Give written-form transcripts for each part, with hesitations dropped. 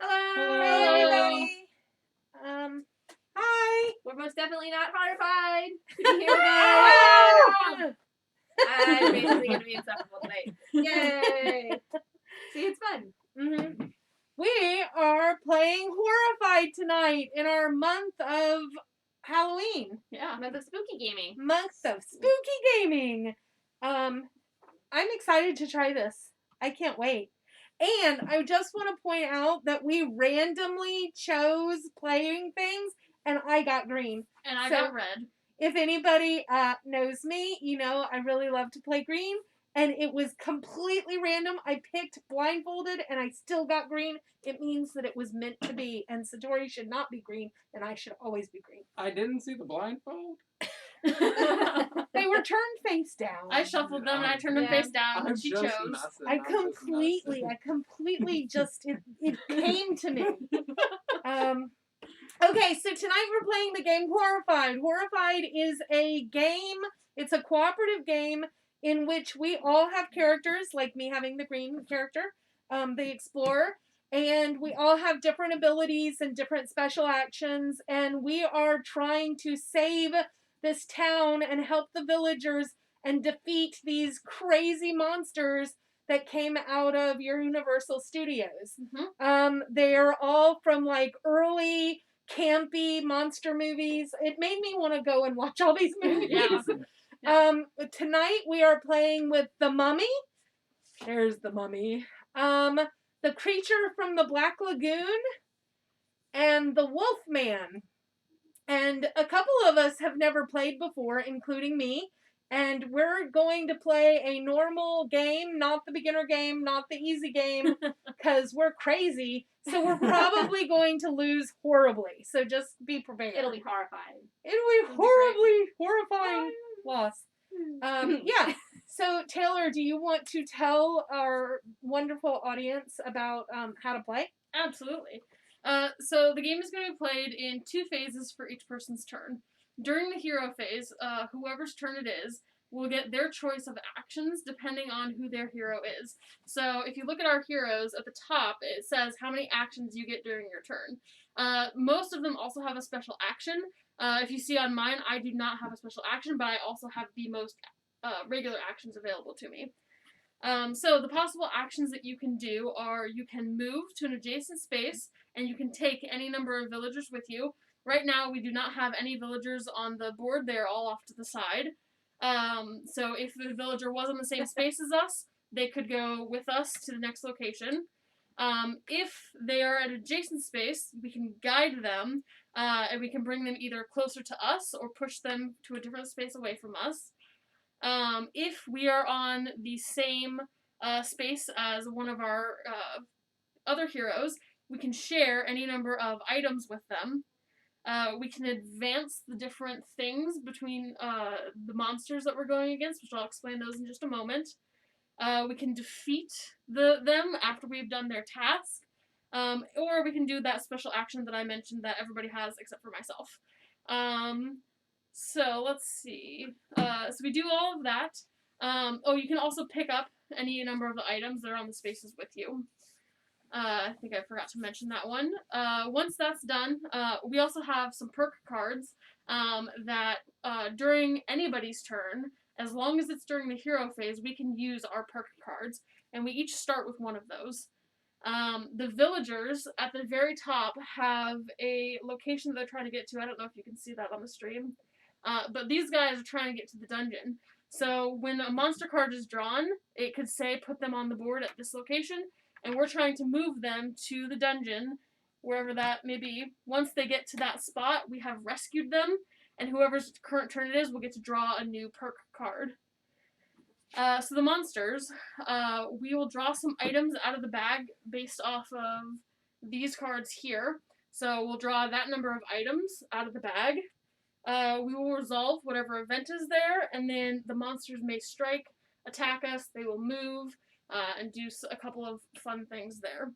Hello, everybody. Hi. We're most definitely not horrified to be here today. I'm basically going to be insufferable tonight. Yay! See, it's fun. Mm-hmm. We are playing Horrified tonight in our month of Halloween. Yeah, month of spooky gaming. Month of spooky gaming. I'm excited to try this. I can't wait. And I just want to point out that we randomly chose playing things, and I got green. And I got red. If anybody knows me, you know I really love to play green, and it was completely random. I picked blindfolded, and I still got green. It means that it was meant to be, and Setorie should not be green, and I should always be green. I didn't see the blindfold. They were turned face down. I shuffled them and I turned them face down and she chose. I completely just, it came to me. Okay, so tonight we're playing the game Horrified. Horrified is a game, it's a cooperative game in which we all have characters, like me having the green character, the explorer, and we all have different abilities and different special actions, and we are trying to save this town and help the villagers and defeat these crazy monsters that came out of Universal Studios. Mm-hmm. They are all from like early campy monster movies. It made me want to go and watch all these movies. Yeah. Tonight we are playing with the Mummy. There's the Mummy. The creature from the Black Lagoon and the Wolfman. And a couple of us have never played before, including me. And we're going to play a normal game, not the beginner game, not the easy game, because we're crazy. So we're probably going to lose horribly. So just be prepared. It'll be horrifying. It'll be horrifying loss. Yeah. So Taylor, do you want to tell our wonderful audience about how to play? Absolutely. So the game is going to be played in 2 phases for each person's turn. During the hero phase, whoever's turn it is will get their choice of actions depending on who their hero is. So if you look at our heroes at the top, it says how many actions you get during your turn. Most of them also have a special action. If you see on mine, I do not have a special action, but I also have the most regular actions available to me. So the possible actions that you can do are you can move to an adjacent space and you can take any number of villagers with you. Right now we do not have any villagers on the board, they're all off to the side. So if the villager was in the same space as us, they could go with us to the next location. If they are at an adjacent space, we can guide them and we can bring them either closer to us or push them to a different space away from us. If we are on the same space as one of our other heroes, we can share any number of items with them. We can advance the different things between the monsters that we're going against, which I'll explain those in just a moment. We can defeat them after we've done their task. Or we can do that special action that I mentioned that everybody has except for myself. So let's see. So we do all of that. You can also pick up any number of the items that are on the spaces with you. I think I forgot to mention that one. Once that's done, we also have some perk cards that during anybody's turn, as long as it's during the hero phase, we can use our perk cards, and we each start with one of those. The villagers at the very top have a location that they're trying to get to. I don't know if you can see that on the stream. But these guys are trying to get to the dungeon. So when a monster card is drawn, it could say put them on the board at this location, and we're trying to move them to the dungeon, wherever that may be. Once they get to that spot, we have rescued them, and whoever's current turn it is will get to draw a new perk card. So the monsters, we will draw some items out of the bag based off of these cards here. So we'll draw that number of items out of the bag. We will resolve whatever event is there, and then the monsters may strike, attack us, they will move, and do a couple of fun things there.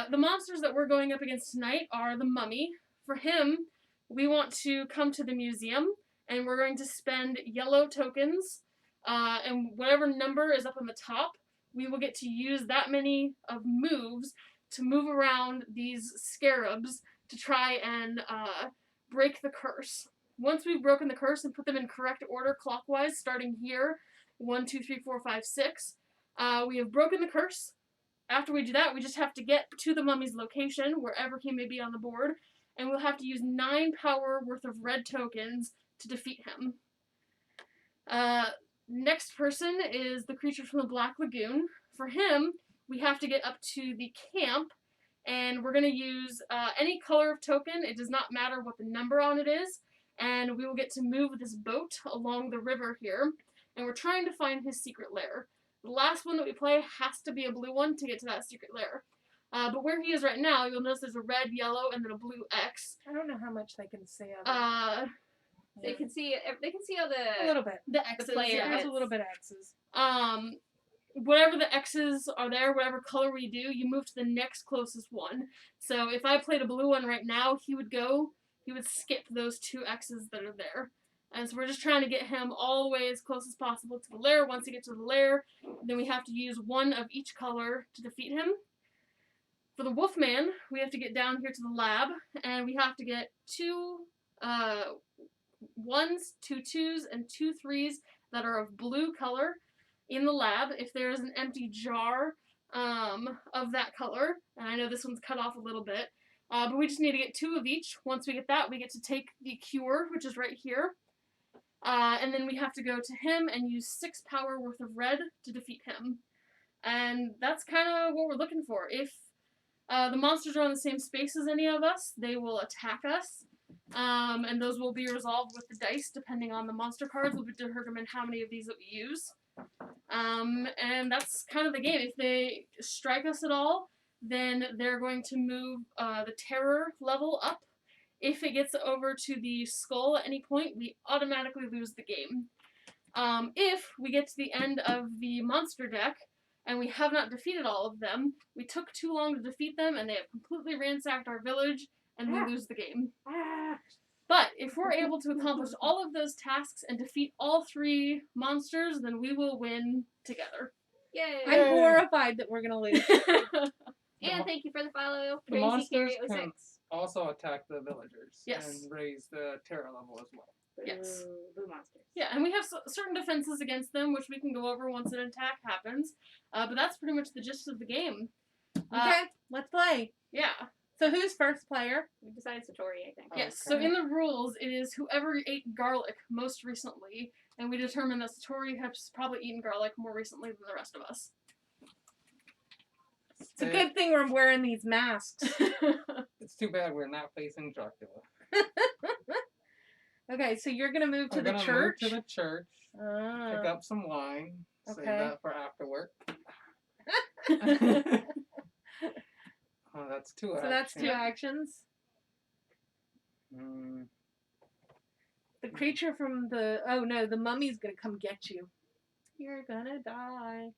The monsters that we're going up against tonight are the Mummy. For him, we want to come to the museum, and we're going to spend yellow tokens, and whatever number is up on the top, we will get to use that many of moves to move around these scarabs to try and break the curse. Once we've broken the curse and put them in correct order clockwise, starting here, 1, 2, 3, 4, 5, 6, we have broken the curse. After we do that, we just have to get to the mummy's location, wherever he may be on the board, and we'll have to use 9 power worth of red tokens to defeat him. Next person is the creature from the Black Lagoon. For him, we have to get up to the camp, and we're going to use any color of token. It does not matter what the number on it is, and we will get to move this boat along the river here, and we're trying to find his secret lair. The last one that we play has to be a blue one to get to that secret lair. But where he is right now, you'll notice there's a red, yellow, and then a blue X. I don't know how much they can see of it. They can see all the A little bit. The X's. player There's bits. a little bit of X's. Whatever the X's are there, whatever color we do, you move to the next closest one. So if I played a blue one right now, he would skip those 2 X's that are there. And so we're just trying to get him all the way as close as possible to the lair. Once he gets to the lair, then we have to use 1 of each color to defeat him. For the Wolfman, we have to get down here to the lab, and we have to get 2 1s, 2 2s, and 2 3s that are of blue color in the lab. If there is an empty jar of that color, and I know this one's cut off a little bit, but we just need to get 2 of each. Once we get that, we get to take the cure, which is right here. And then we have to go to him and use 6 power worth of red to defeat him. And that's kind of what we're looking for. If the monsters are on the same space as any of us, they will attack us. And those will be resolved with the dice, depending on the monster cards. Will determine how many of these that we use. And that's kind of the game. If they strike us at all, then they're going to move the terror level up. If it gets over to the skull at any point, we automatically lose the game. If we get to the end of the monster deck, and we have not defeated all of them, we took too long to defeat them, and they have completely ransacked our village, and we lose the game. But if we're able to accomplish all of those tasks and defeat all 3 monsters, then we will win together. Yay! I'm horrified that we're gonna lose. And thank you for the follow, The Crazy monsters Carrie can 06. also attack the villagers Yes. and raise the terror level as well. Yes. Blue monsters. Yeah, and we have certain defenses against them, which we can go over once an attack happens. But that's pretty much the gist of the game. Okay, let's play. Yeah. So who's first player? We decided Setorie, I think. Yes. So in the rules, it is whoever ate garlic most recently, and we determined that Setorie has probably eaten garlic more recently than the rest of us. It's a good thing we're wearing these masks. It's too bad we're not facing Dracula. Okay, so you're gonna move to We're the gonna church. move to the church, Ah. pick up some wine, save Okay. that for after work. Oh, that's 2 So that's 2 actions. Mm, The creature from the mummy's gonna come get you. You're gonna die.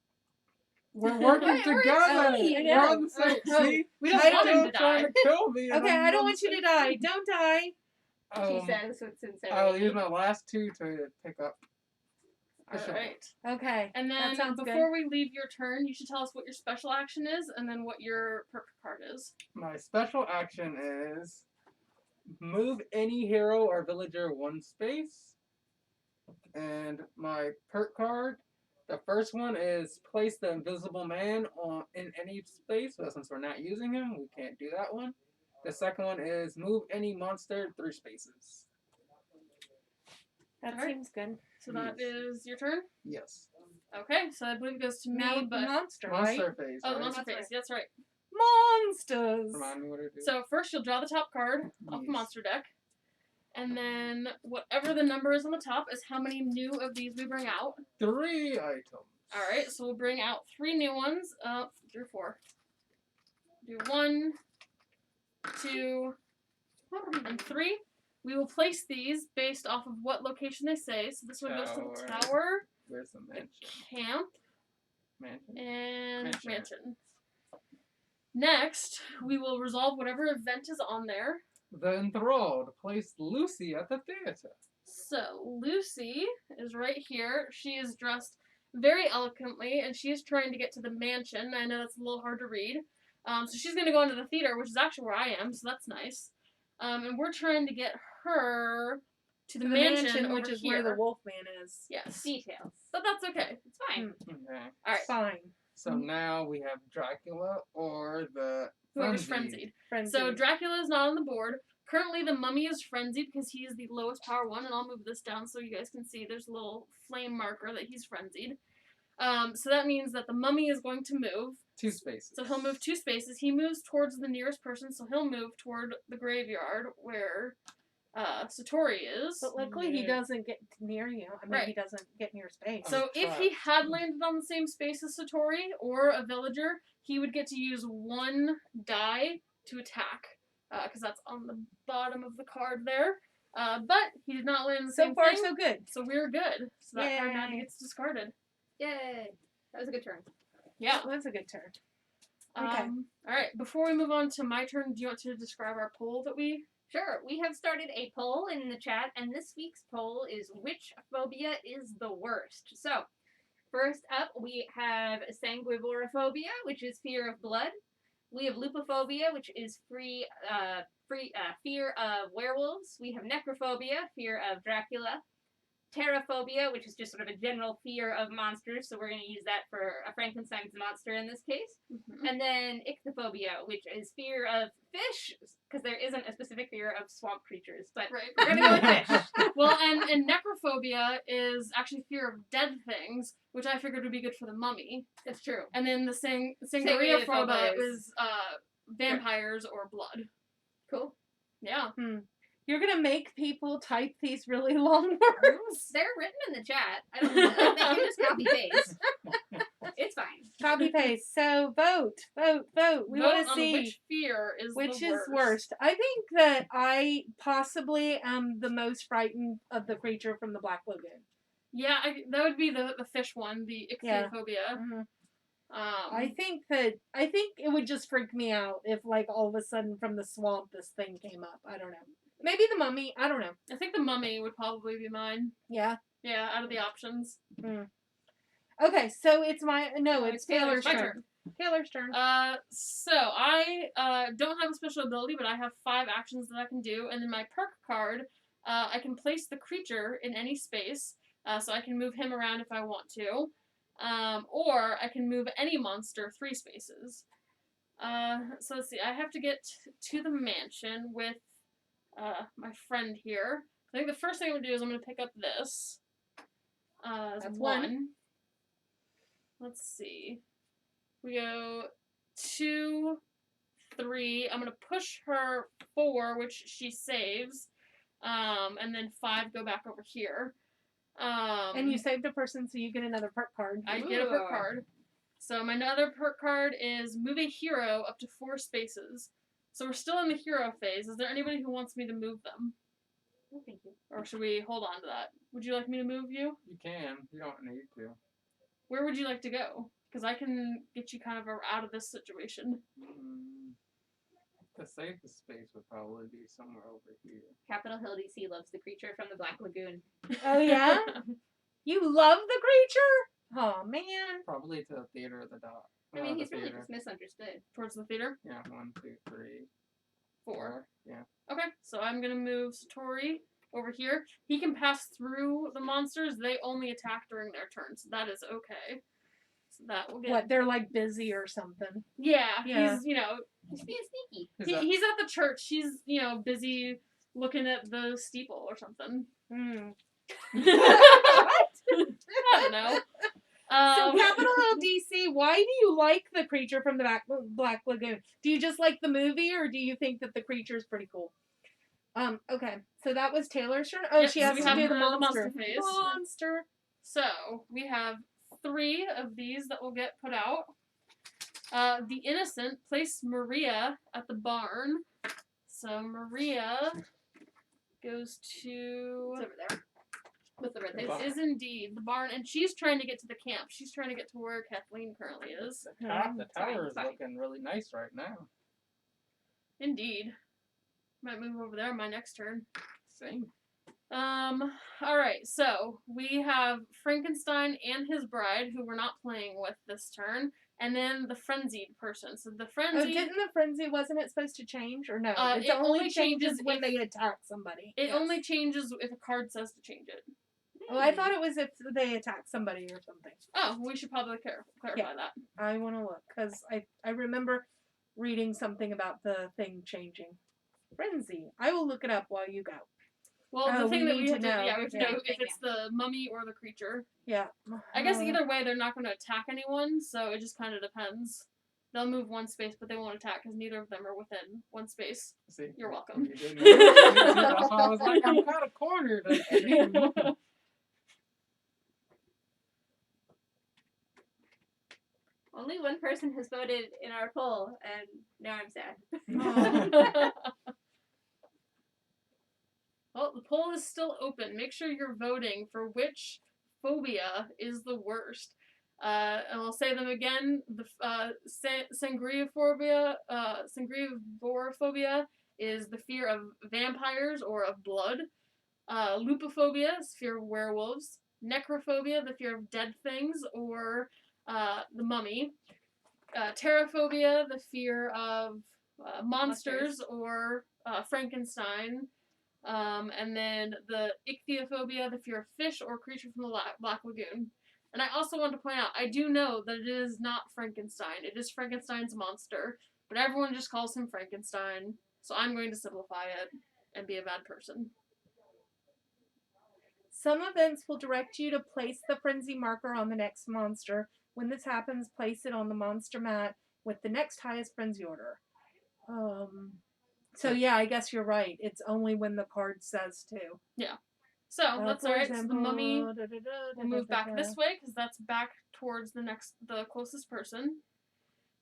we're working Wait, we're together. excited. We're on the same. Oh, See, we don't I want don't- him to trying die. to kill me. and Okay, I'm I don't on want the you to die. Don't die. She same- says with sincerity. I'll use my last 2 to pick up. Alright. Okay. And That then sounds good. before we leave your turn, you should tell us what your special action is and then what your perk card is. My special action is move any hero or villager 1 space. And my perk card, the first one is place the invisible man in any space. So since we're not using him, we can't do that one. The second one is move any monster 3 spaces. That Alright. seems good. So that is your turn? Yes. Okay, so I believe it goes to Now me, the but... monster, Monster right? phase. Oh, the right? monster phase. That's right. Monsters. Remind me what it is. So first you'll draw the top card off the Yes. monster deck. And then whatever the number is on the top is how many new of these we bring out. 3 items. Alright, so we'll bring out 3 new ones. 3 or 4. Do 1, 2, and 3. We will place these based off of what location they say. So this one goes to the Tower. tower, Where's the the mansion? camp, Mansion. and Mansion. mansion. Next, we will resolve whatever event is on there. The enthralled. Place Lucy at the theater. So, Lucy is right here. She is dressed very eloquently, and she is trying to get to the mansion. I know that's a little hard to read. So she's gonna go into the theater, which is actually where I am, so that's nice. And we're trying to get her to the mansion over which is here. where the Wolfman is. Yes. Details. But that's okay. It's fine. Okay. Alright. Fine. So now we have Dracula or the Whoever's frenzied. Frenzy. So Dracula is not on the board. Currently, the mummy is frenzied because he is the lowest power one, and I'll move this down so you guys can see there's a little flame marker that he's frenzied. So that means that the mummy is going to move. 2 spaces. So he'll move 2 spaces. He moves towards the nearest person, so he'll move toward the graveyard where Setorie is. But luckily he doesn't get near you. I mean, Right. he doesn't get near space. So if he had landed on the same space as Setorie or a villager, he would get to use 1 die to attack, because that's on the bottom of the card there. But he did not land the So same far, thing, so good. so we're good. So that card now Yay. gets discarded. Yay. That was a good turn. Yeah. That's a good turn. Okay. All right. Before we move on to my turn, do you want to describe our poll that we? Sure, we have started a poll in the chat, and this week's poll is which phobia is the worst? So, first up, we have sanguivorophobia, which is fear of blood. We have lupophobia, which is fear of werewolves. We have necrophobia, fear of Dracula. Terraphobia, which is just sort of a general fear of monsters, so we're going to use that for a Frankenstein's monster in this case. And then ichthyophobia, which is fear of fish, because there isn't a specific fear of swamp creatures, but Right. we're going to go with fish. Well, and necrophobia is actually fear of dead things, which I figured would be good for the mummy. That's true. And then the Sanguivorophobia sanguivorophobia is- is vampires or blood. Cool. Yeah. You're gonna make people type these really long words. They're written in the chat. I don't know. They can just copy paste. It's fine. Copy paste. So vote. We Vote want to on see which fear is which the is worst. I think that I possibly am the most frightened of the creature from the Black Lagoon. Yeah, that would be the fish one, the Yeah. ichthyophobia. Mhm. I think it would just freak me out if, like, all of a sudden from the swamp this thing came up. I don't know. Maybe the mummy. I don't know. I think the mummy would probably be mine. Yeah. Yeah, out of the options. Okay, so it's it's Taylor's my turn. Taylor's turn. So I don't have a special ability, but I have 5 actions that I can do, and then my perk card, I can place the creature in any space, so I can move him around if I want to, or I can move any monster 3 spaces. So let's see, I have to get to the mansion with my friend here. I think the first thing I'm gonna do is I'm gonna pick up this. That's 1. Let's see. We go 2, 3. I'm gonna push her 4, which she saves. And then 5 go back over here. And you saved a person, so you get another perk card. I get a perk card. So my other perk card is move a hero up to 4 spaces. So we're still in the hero phase. Is there anybody who wants me to move them? Oh, thank you. Or should we hold on to that? Would you like me to move you? You can. You don't need to. Where would you like to go? Because I can get you kind of out of this situation. The safest space would probably be somewhere over here. Capitol Hill, DC loves the creature from the Black Lagoon. Oh yeah? You love the creature? Oh man. Probably to the theater of the dock. I mean, the he's really theater. just misunderstood. Towards the theater? Yeah, 1, 2, 3, 4. Yeah. Okay, so I'm gonna move Setorie over here. He can pass through the monsters. They only attack during their turn, so that is okay. So that will get. What, they're like busy or something. Yeah, Yeah. he's He's being sneaky. he's at the church. He's busy looking at the steeple or something. What? I don't know. So Capitol Hill, DC, why do you like the creature from the Black Lagoon? Do you just like the movie, or do you think that the creature is pretty cool? Okay, so that was Taylor's turn. Oh, Yep, she so has we to have do the the monster. monster phase. Monster. So we have 3 of these that will get put out. The Innocent, place Maria at the barn. So Maria goes to. It's over there. With the red The things. barn. This is indeed the barn, and she's trying to get to the camp. She's trying to get to where Kathleen currently is. The fine, tower is fine. looking really nice right now. Indeed. Might move over there on my next turn. Same. Alright, so we have Frankenstein and his bride, who we're not playing with this turn, and then the frenzied person. So the Oh, frenzied, didn't the frenzy, wasn't it supposed to change, or no? it It only only changes changes when if- they attack somebody. it Yes. only changes if a card says to change it. Oh, I thought it was if they attack somebody or something. Oh, we should probably clarify that. I want to look, because I remember reading something about the thing changing. Frenzy. I will look it up while you go. Well, Oh, the thing we that need we to have to, know. yeah, we have to Yeah. know if it's the mummy or the creature. Yeah. I guess either way, they're not going to attack anyone, so it just kind of depends. They'll move one space, but they won't attack because neither of them are within one space. See, You're welcome. You didn't know. That's why I was like, I'm kind of cornered. I need to move. Only one person has voted in our poll, and now I'm sad. Well, the poll is still open. Make sure you're voting for which phobia is the worst. And I'll say them again. The sangriophobia is the fear of vampires or of blood. Lupophobia is fear of werewolves. Necrophobia, the fear of dead things or the mummy. Terraphobia, the fear of monsters or Frankenstein. And then the ichthyophobia, the fear of fish or creature from the Black Lagoon. And I also want to point out, I do know that it is not Frankenstein. It is Frankenstein's monster, but everyone just calls him Frankenstein. So I'm going to simplify it and be a bad person. Some events will direct you to place the frenzy marker on the next monster. When this happens, place it on the monster mat with the next highest frenzy order. So yeah, I guess you're right. It's only when the card says to. So that's For alright. So the example, mummy will move back this way because that's back towards the closest person.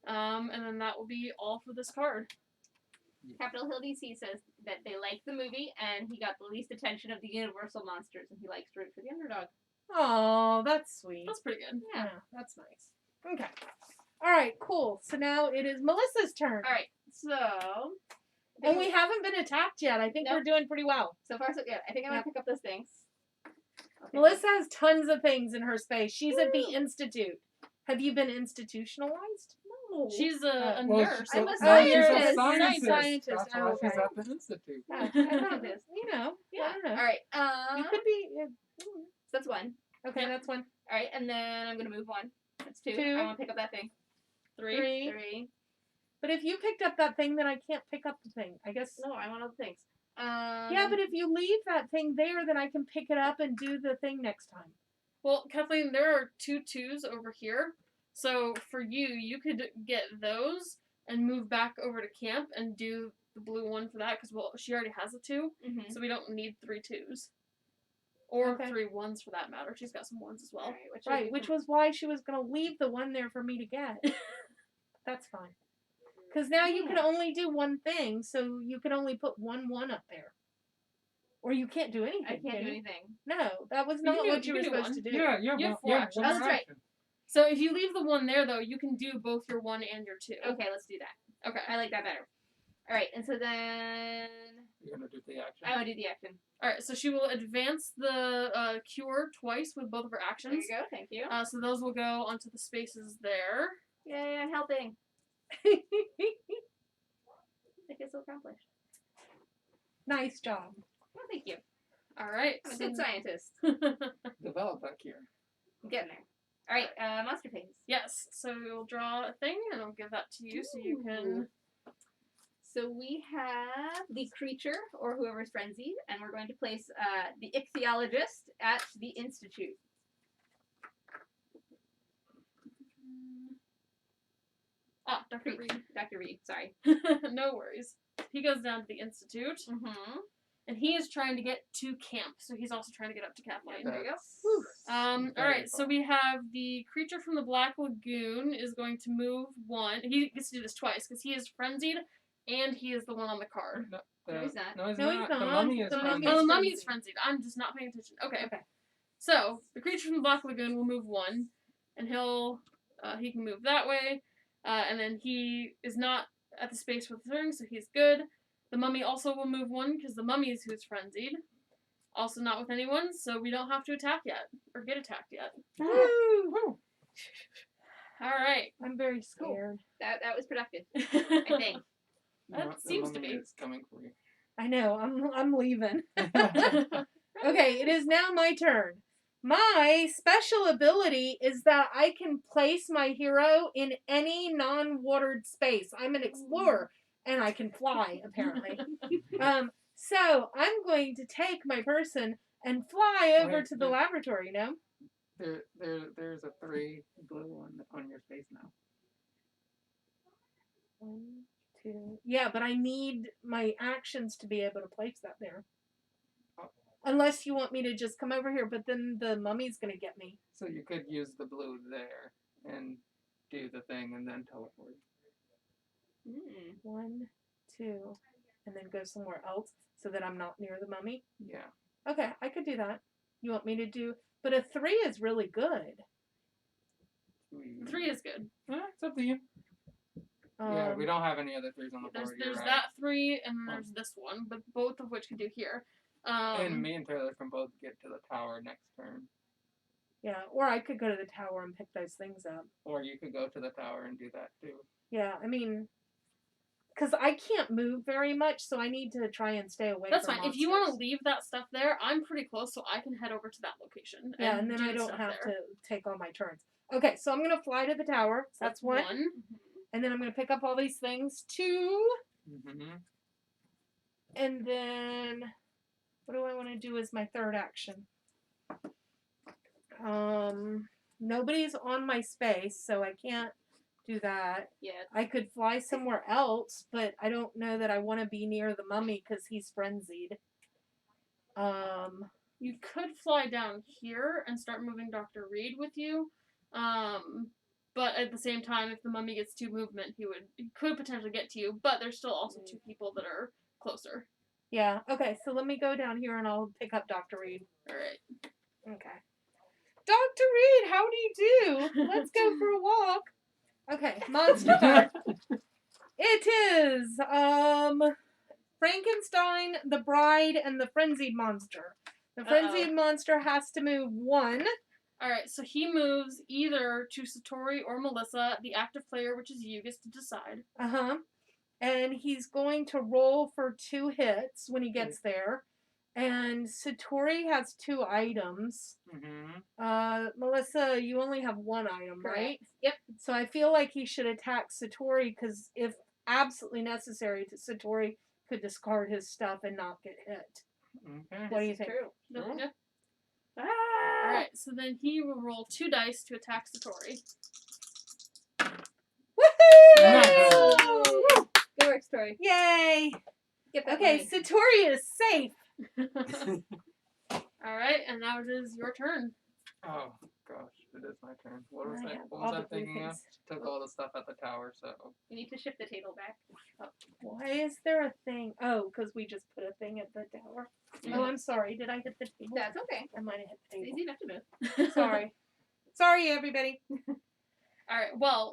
And then that will be all for this card. Capitol Hill DC says that they like the movie, and he got the least attention of the Universal monsters, and he likes to root for the underdog. Oh, that's sweet. That's pretty good. Yeah. That's nice. Okay. All right, cool. So now it is Melissa's turn. All right, so And we haven't been attacked yet. I think Nope. we're doing pretty well. so far so good. I think I'm gonna pick up those things. I'll pick Melissa has tons of things in her space. She's at the Woo. Institute. Have you been institutionalized? No. She's a Well, nurse. she's I'm a a scientist. Scientist. That's Oh, why okay. she's at the institute. Yeah, I thought this. You know. Yeah. I don't know. All right. You could be. So that's one. Okay, Yep. that's one. All right, and then I'm gonna move one. That's two. Two. I want to pick up that thing. Three. Three. But if you picked up that thing, then I can't pick up the thing. I guess. No, I want all the things. Yeah, but if you leave that thing there, then I can pick it up and do the thing next time. Well, Kathleen, there are 2 twos over here. So for you, you could get those and move back over to camp and do the blue one for that because she already has a 2, Mm-hmm. so we don't need 3 twos. Or Okay. 3 ones for that matter. She's got some ones as well. Right, which was why she was going to leave the one there for me to get. That's fine. Because now you can only do one thing, so you can only put one up there. Or you can't do anything. I can't can do you? anything. No, that was You not can do- what you you were can do supposed one. to do. Yeah, you have You one. have 4 Yeah, actions. one Oh, that's right. action. So if you leave the one there, though, you can do both your 1 and your 2. Okay, let's do that. Okay. I like that better. All right, and so then You're gonna do the action. I want to do the action. Alright, so she will advance the cure twice with both of her There actions. you go. Thank you. So those will go onto the spaces there. Yay, I'm helping. I feel so accomplished. Nice job. Well, thank you. Alright. I'm a good scientist. Develop that cure. I'm getting there. All right, monster phase. Yes, so we'll draw a thing and I'll give that to you so you can. So we have the creature or whoever's frenzied, and we're going to place the ichthyologist at the institute. Ah, Dr. Reed. Dr. Reed, sorry. No worries. He goes down to the Institute Mm-hmm. and he is trying to get to camp, so he's also trying to get up to Kathleen. There you go. Very Alright, so fun. we have the creature from the Black Lagoon is going to move 1. He gets to do this twice because he is frenzied and he is the one on the card. No, No, he's not. No, he's No, he's not. not. The mummy is The frenzied. mummy Oh, the is mummy is frenzied. frenzied. I'm just not paying attention. Okay. Okay. So, the creature from the Black Lagoon will move 1, and he can move that way, and then he is not at the space with the ring, so he's good. The mummy also will move 1, because the mummy is who's frenzied. Also not with anyone, so we don't have to attack yet, or get attacked yet. Woo! All right. I'm very Cool. scared. That was productive, I think. That The seems to mummy be. is coming for you. I know. I'm leaving. Okay, it is now my turn. My special ability is that I can place my hero in any non-watered space. I'm an explorer and I can fly, apparently. So I'm going to take my person and fly over Wait, to the wait. laboratory, no? There's a 3 blue on your space now. 1, 2. Yeah, but I need my actions to be able to place that there. Oh. Unless you want me to just come over here, but then the mummy's gonna get me. So you could use the blue there and do the thing and then teleport. 1, 2, and then go somewhere else so that I'm not near the mummy. Yeah. Okay, I could do that. You want me to do? But a 3 is really good. 3 is good. It's up to you. Yeah, we don't have any other 3s on the board. There's right. that 3, and then there's this one, but both of which can do here. And me and Taylor can both get to the tower next turn. Yeah, or I could go to the tower and pick those things up. Or you could go to the tower and do that too. Yeah, I mean, because I can't move very much, so I need to try and stay away That's from fine. If you want to monsters. leave that stuff there, I'm pretty close, so I can head over to that location. Yeah, and then do I the don't stuff have there. to take all my turns. Okay, so I'm going to fly to the tower. So That's one. And then I'm going to pick up all these things. 2. Mm-hmm. And then, what do I want to do as my third action? Nobody's on my space, so I can't do that. Yeah. I could fly somewhere else, but I don't know that I want to be near the mummy because he's frenzied. You could fly down here and start moving Dr. Reed with you. But at the same time, if the mummy gets 2 movement, he could potentially get to you. But there's still also 2 people that are closer. Yeah. Okay, so let me go down here and I'll pick up Dr. Reed. All right. Okay. Dr. Reed, how do you do? Let's go for a walk. Okay, monster time. It is Frankenstein, the bride, and the frenzied monster. The frenzied monster has to move 1. All right, so he moves either to Setorie or Melissa. The active player, which is you, gets to decide. And he's going to roll for 2 hits when he gets there. And Setorie has 2 items. Melissa, you only have 1 item, Correct. right? Yep. So I feel like he should attack Setorie because if absolutely necessary, Setorie could discard his stuff and not get hit. Okay. What do you think? True. Yeah. All right, so then he will roll 2 dice to attack Setorie. Woohoo! Nice. Good work, Story. Yay! Get that Okay, money. Setorie is safe. All right, and now it is your turn. Oh gosh, it is my turn. What was I I? have What all was I the blue thinking of? things. Took all the stuff at the tower, so. You need to shift the table back. Why is there a thing? Oh, because we just put a thing at the tower. Oh, I'm sorry. Did I hit the table? That's okay. I might have hit the It's table. easy enough to move. Sorry. Sorry, everybody. All right. Well,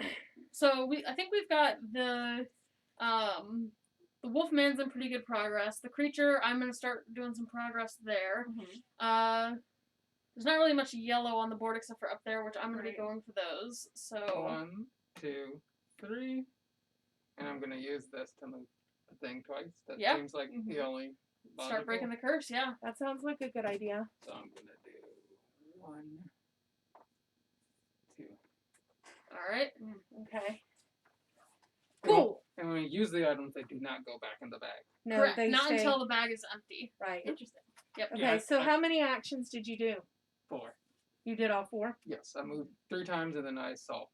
so I think we've got the Wolfman's in pretty good progress. The creature, I'm gonna start doing some progress there. There's not really much yellow on the board except for up there, which I'm gonna be going for those. So 1, 2, 3, and I'm gonna use this to move the thing twice. That seems like the only. start breaking the curse. Yeah. That sounds like a good idea. So I'm gonna do 1, 2. All right. Okay. Cool. And when we use the items, they do not go back in the bag. No, Correct. they Not stay... until the bag is empty. Right. Interesting. Yep. Okay, Yeah, so how many actions did you do? 4. You did all 4? Yes, I moved 3 times and then I solved.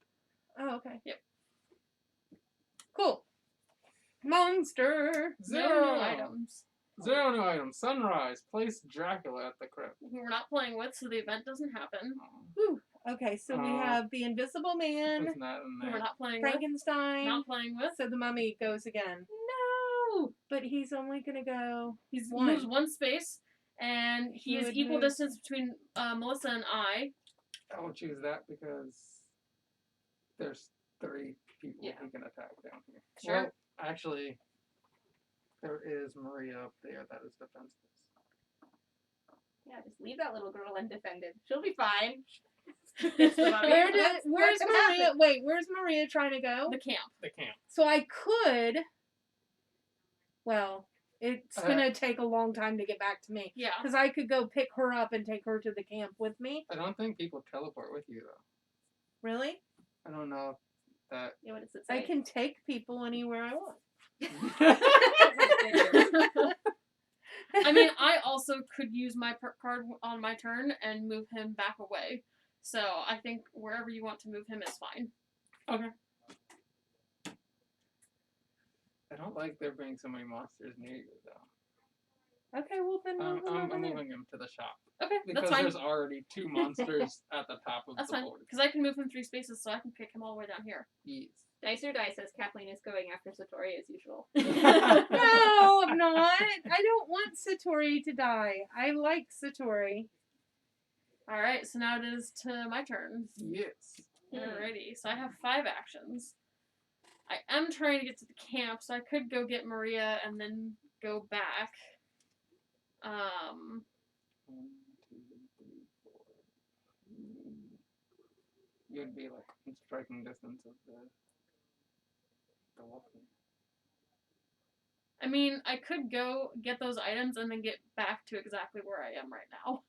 Oh, okay. Yep. Cool. Monster. 0 No new items. 0 new items. Sunrise. Place Dracula at the crypt. Who we're not playing with, so the event doesn't happen. Whew. Okay, so we have the Invisible Man, It's not in Who we're there. not playing with. Frankenstein. Not playing with. So the mummy goes again. No. But he's only going to go He one. moves 1 space, and he is would equal move- distance between Melissa and I. I will choose that because there's 3 people Yeah. who can attack down here. Sure. Well, actually, there is Maria up there that is defenseless. Yeah, just leave that little girl undefended. She'll be fine. It's the mummy. Where's What Maria? happened? Wait, where's Maria trying to go? The camp. The camp. So I could. Well, it's gonna take a long time to get back to me. Yeah. Because I could go pick her up and take her to the camp with me. I don't think people teleport with you though. Really? I don't know if that. Yeah, what does it I say? can take people anywhere I want. I mean, I also could use my perk card on my turn and move him back away. So I think wherever you want to move him is fine. Okay. I don't like there being so many monsters near you though. Okay, well then move them I'm over there. moving him to the shop Okay, because that's fine. there's already 2 monsters at the top of That's the fine. board. Because I can move him 3 spaces, so I can kick him all the way down here. Yes. Dice or Dice says Kathleen is going after Setorie as usual. No, I'm not. I don't want Setorie to die. I like Setorie. Alright, so now it is to my turn. Yes. Alrighty, so I have 5 actions. I am trying to get to the camp, so I could go get Maria and then go back. 1, 2, 3, 4. You'd be like in striking distance of the wolfman. I mean, I could go get those items and then get back to exactly where I am right now.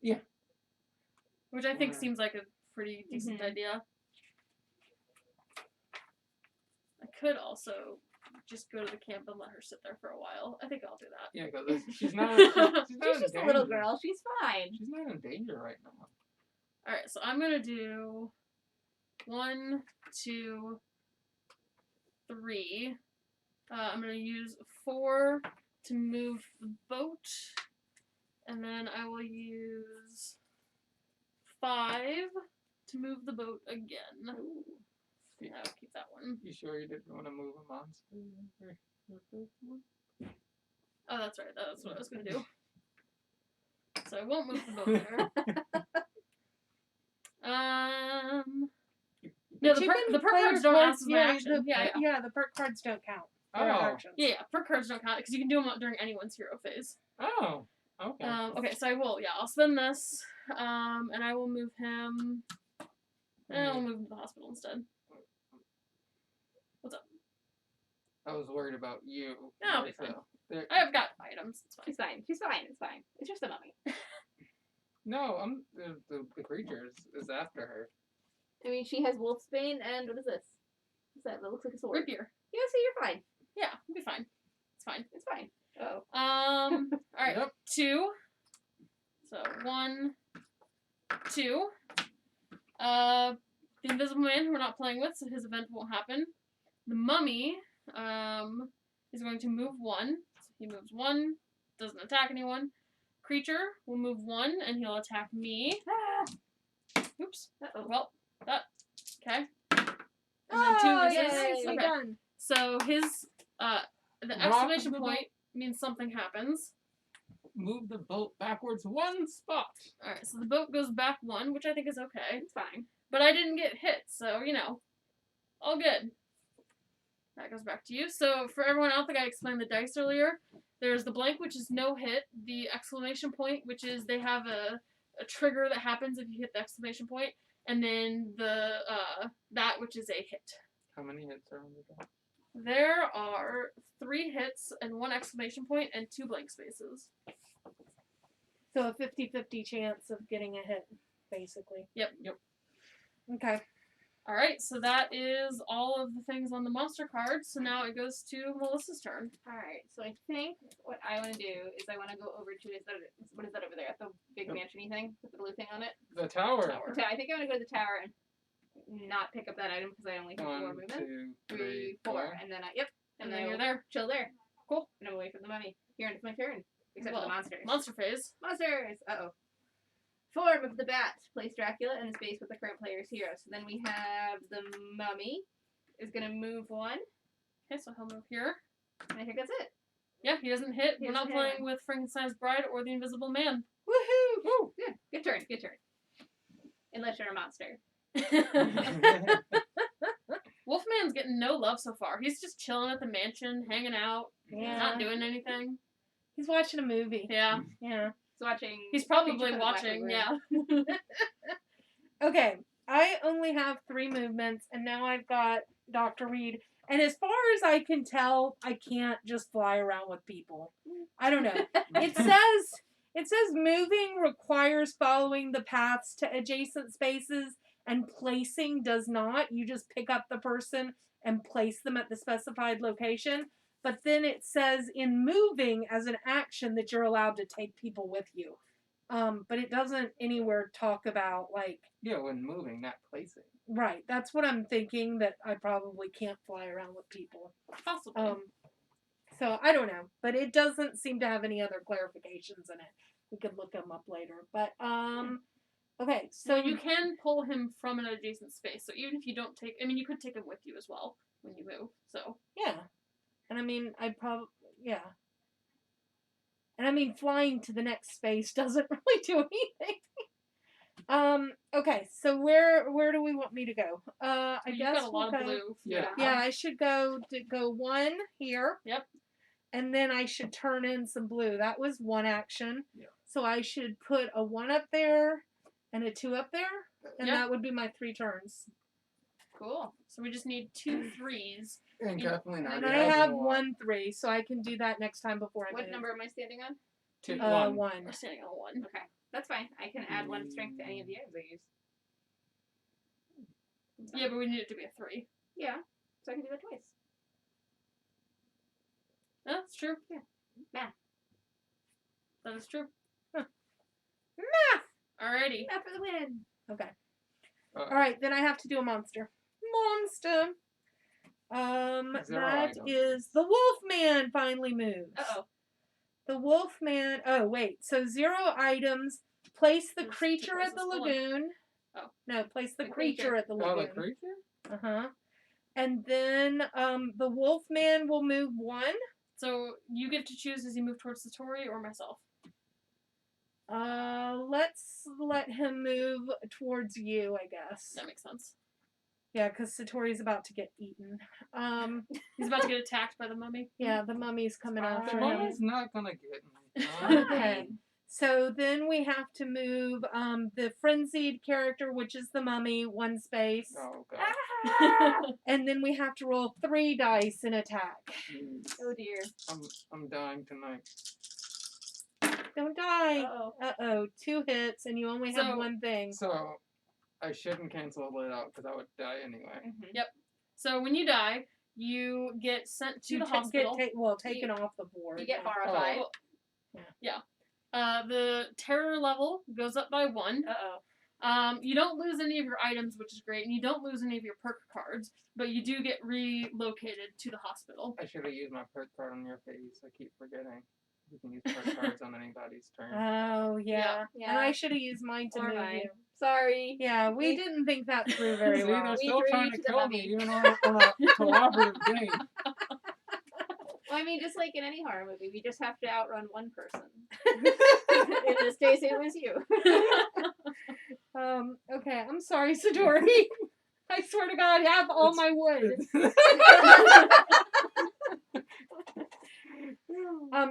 Yeah. Which I think Or- seems like a pretty decent Mhm. idea. I could also just go to the camp and let her sit there for a while. I think I'll do that. Yeah, because she's not. She's not She's in just a little danger. girl. She's fine. She's not in danger right now. Alright, so I'm gonna do 1, 2, 3. I'm gonna use 4 to move the boat. And then I will use 5 to move the boat again. I'll keep that one. You sure you didn't want to move a monster? Oh, that's right. That's what I was gonna do. So I won't move the boat there. No, But you can the perk play cards your don't cards- ask as my action. Yeah, the perk cards don't count. For Oh. actions. Yeah, perk cards don't count because you can do them during anyone's hero phase. Oh. Okay. Okay, so I will. Yeah, I'll spend this, and I will move him. And I'll move him to the hospital instead. What's up? I was worried about you. No, I'll be more fine. so. There- I've got items. It's fine. She's fine. She's fine. It's fine. It's just a mummy. No, I'm the creature is after her. I mean, she has wolfsbane and what is this? What's that? That looks like a sword. Rapier. Yeah, so you're fine. Yeah, we'll be fine. It's fine. It's fine. Oh. Alright, Yep. 2. So 1, 2. The Invisible Man, who we're not playing with, so his event won't happen. The Mummy, is going to move 1. So he moves 1, doesn't attack anyone. Creature will move 1, and he'll attack me. Oops. Uh-oh. Well, that. Okay. And Oh, then 2 yay, misses. we're Okay. done. So his, the Drop exclamation the point means something happens. Move the boat backwards 1 spot. Alright, so the boat goes back 1, which I think is okay. It's fine. But I didn't get hit, so, all good. That goes back to you. So, for everyone, I don't think I explained the dice earlier. There's the blank, which is no hit. The exclamation point, which is they have a trigger that happens if you hit the exclamation point. And then the, that, which is a hit. How many hits are on the die? There are 3 hits and 1 exclamation point and 2 blank spaces. So a 50-50 chance of getting a hit, basically. Yep. Okay. Alright, so that is all of the things on the monster card. So now it goes to Melissa's turn. Alright, so I think what I want to do is I want to go over to, what is that over there? The big Yep. mansion-y thing with the blue thing on it? The tower. Tower. So I think I want to go to the tower and not pick up that item because I only have 4 1, movement. 2, 3, 4. And then And and then then you're there. chill there. Cool. And I'm away from the mummy. Here, it's my turn. Except for Well, the monsters. Monster phase. Monsters! Uh-oh. Form of the bat. Place Dracula in the space with the current player's hero. So then we have the mummy is going to move 1. Okay, so he'll move here. And I think that's it. Yeah, he doesn't hit. He We're not doesn't hit. playing with Frankenstein's Bride or the Invisible Man. Woohoo! Woo! Good. Good turn. Good turn. Unless you're a monster. Wolfman's getting no love so far. He's just chilling at the mansion, hanging out, Yeah. not doing anything. He's watching a movie. Yeah, Yeah. He's watching. he's Picture probably from the Black watching. Lagoon. Yeah. Okay, I only have 3 movements, and now I've got Dr. Reed. And as far as I can tell, I can't just fly around with people. I don't know. It says moving requires following the paths to adjacent spaces, and placing does not. You just pick up the person and place them at the specified location. But then it says in moving as an action that you're allowed to take people with you. But it doesn't anywhere talk about like Yeah, when moving, not placing. right. That's what I'm thinking, that I probably can't fly around with people. Possibly. So I don't know, but it doesn't seem to have any other clarifications in it. We could look them up later. But okay, So so you can pull him from an adjacent space. So even if you don't take, I mean, you could take him with you as well when you move. So yeah, and I mean, I'd probably yeah, and I mean, flying to the next space doesn't really do anything. Okay, so where do we want me to go? I you've guess got a lot we'll of go. blue. Yeah. Yeah, I should go 1 here. Yep. And then I should turn in some blue. That was 1 action. Yeah. So I should put a 1 up there and a 2 up there. And Yeah. that would be my 3 turns. Cool. So we just need 2 3s. And Kathleen And already I has have one. 1 3, so I can do that next time before I What move. number am I standing on? 2, 1. 1. We're standing on a 1. Okay, that's fine. I can add 1 strength to any of the items I use. Yeah, but we need it to be a 3. Yeah, so I can do that twice. Yeah, that's true. Yeah. Math. That is true. Math! Alrighty. Math for the win. Okay. Uh, Alright, then I have to do a monster. Monster! Zero That items. is the Wolfman finally moves. Uh-oh. The Wolfman. Oh, wait. So 0 items. Place the There's 2 creature at the places to look. lagoon. Oh. No, place the The creature creature. at the Oh, lagoon. the creature? Uh-huh. And then the Wolfman will move 1. So you get to choose as you move towards Setorie or myself. Let's let him move towards you, I guess. That makes sense. Yeah, because Satori's about to get eaten. He's about to get attacked by the mummy. Yeah, the mummy's coming The after him. mummy's not gonna get me. Okay. So then we have to move the frenzied character, which is the mummy, 1 space. Oh god. And then we have to roll 3 dice in attack. Jeez. Oh dear. I'm dying tonight. Don't die. Uh-oh. Uh-oh. 2 hits, and you only have So- 1 thing. So I shouldn't cancel it out because I would die anyway. Mm-hmm. So when you die, you get sent to You the get hospital. taken off the board. You get yeah. horrified. The terror level goes up by 1. Uh-oh. You don't lose any of your items, which is great, and you don't lose any of your perk cards, but you do get relocated to the hospital. I should have used my perk card on your face. I keep forgetting. You can use perk cards on anybody's turn. Oh, yeah. Yeah. And I should have used mine to Or move mine. you. Sorry. Yeah, we didn't think that through very See, well. they're We still threw trying you to to the kill me, mummy. even on a cooperative game. Well, I mean, just like in any horror movie, we just have to outrun one person. In this case, it was you. Okay, I'm sorry, Setorie. I swear to God, have all my wood.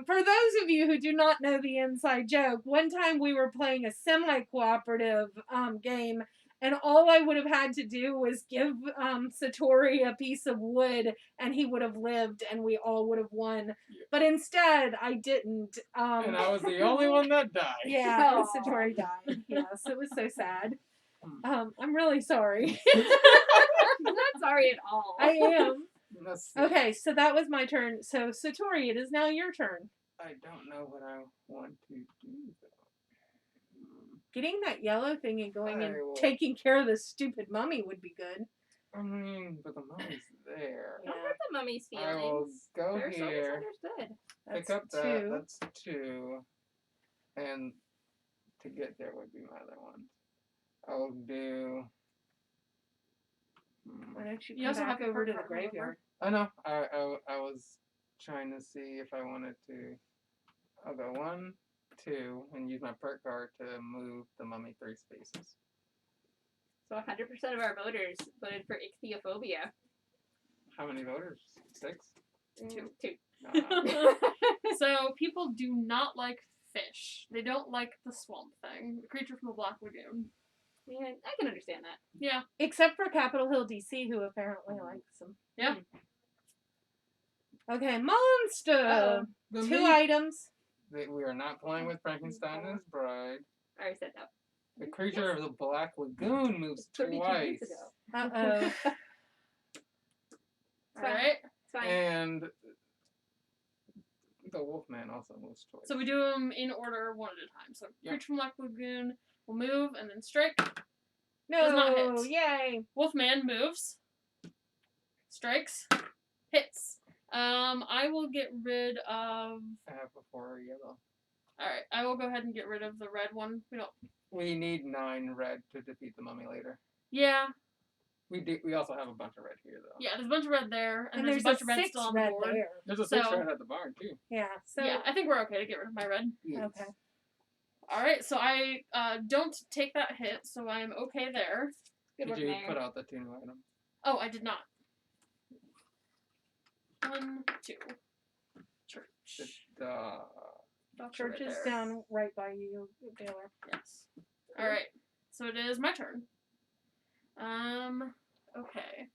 For those of you who do not know the inside joke, one time we were playing a semi-cooperative game, and all I would have had to do was give Setorie a piece of wood, and he would have lived, and we all would have won. Yeah. But instead, I didn't. And I was the only one that died. Yeah, Aw. Setorie died. Yes, it was so sad. I'm really sorry. I'm not sorry at all. I am. Let's see. Okay, so that was my turn. So, Setorie, it is now your turn. I don't know what I want to do though. Getting that yellow thing and going and I will- taking care of this stupid mummy would be good. I mean, but the mummy's there. Yeah. Don't hurt the mummy's I will feelings. go They're so here, misunderstood. pick That's up that. 2. That's 2, and to get there would be my other one. I'll do. Why don't you You come also back have over to Perk the Card, graveyard? I know. I was trying to see if I wanted to. I'll go 1, 2, and use my perk card to move the mummy 3 spaces. So 100% of our voters voted for ichthyophobia. How many voters? 6. 2. So people do not like fish. They don't like the swamp thing, the creature from the Black Lagoon. Yeah, I can understand that. Yeah. Except for Capitol Hill, DC, who apparently likes them. Yeah. Okay, monster. Uh-oh. The 2 meat- items. We are not playing with Frankenstein and his bride. I already said that. The creature of the Black Lagoon moves 32 twice. weeks ago. Uh-oh. All right. It's fine. And the Wolfman also moves twice. So we do them in order one at a time. So Yeah. creature from Black Lagoon will move and then strike. No, Does not hit. yay. Wolfman moves, strikes, hits. I will get rid of. I have before yellow. All right, I will go ahead and get rid of the red one. We don't. We need 9 red to defeat the mummy later. Yeah, We also have a bunch of red here though. yeah. There's a bunch of red there, and, And there's a bunch of red 6 still on the red board. there. There's a 6 So- red at the barn too. Yeah, so... Yeah, I think we're okay to get rid of my red. Yes. Okay. All right, so I don't take that hit, so I'm okay there. Good Did work, you Mayor. put out the 2 new items? Oh, I did not. 1, 2. Church. Doctor Church right is there. down right by you, Taylor. Yes. All right. So it is my turn. Okay.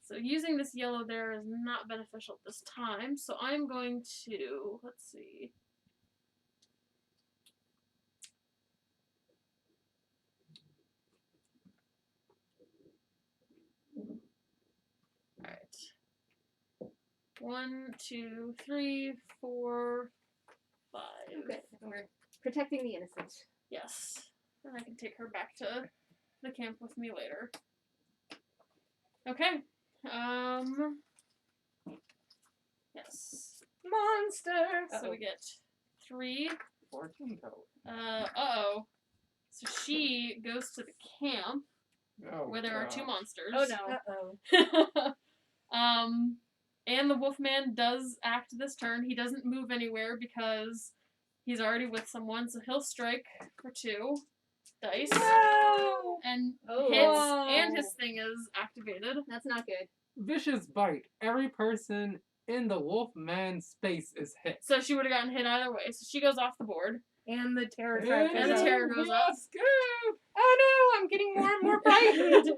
So using this yellow there is not beneficial at this time. So I'm going to, let's see. All right. 1, 2, 3, 4, 5. Okay, we're protecting the innocent. Yes. And I can take her back to the camp with me later. Okay. Yes. Monster! So we get 3. 14 total. Uh-oh. So she goes to the camp Oh, where there are 2 gosh. monsters. Oh no. Uh-oh. And the Wolfman does act this turn. He doesn't move anywhere because he's already with someone, so he'll strike for 2 dice. No! And Oh. hits, and his thing is activated. That's not good. Vicious bite. Every person in the Wolfman space is hit. So she would have gotten hit either way. So she goes off the board. And the terror And trap And the goes terror up. goes up. Scoop! Oh no, I'm getting more and more frightened.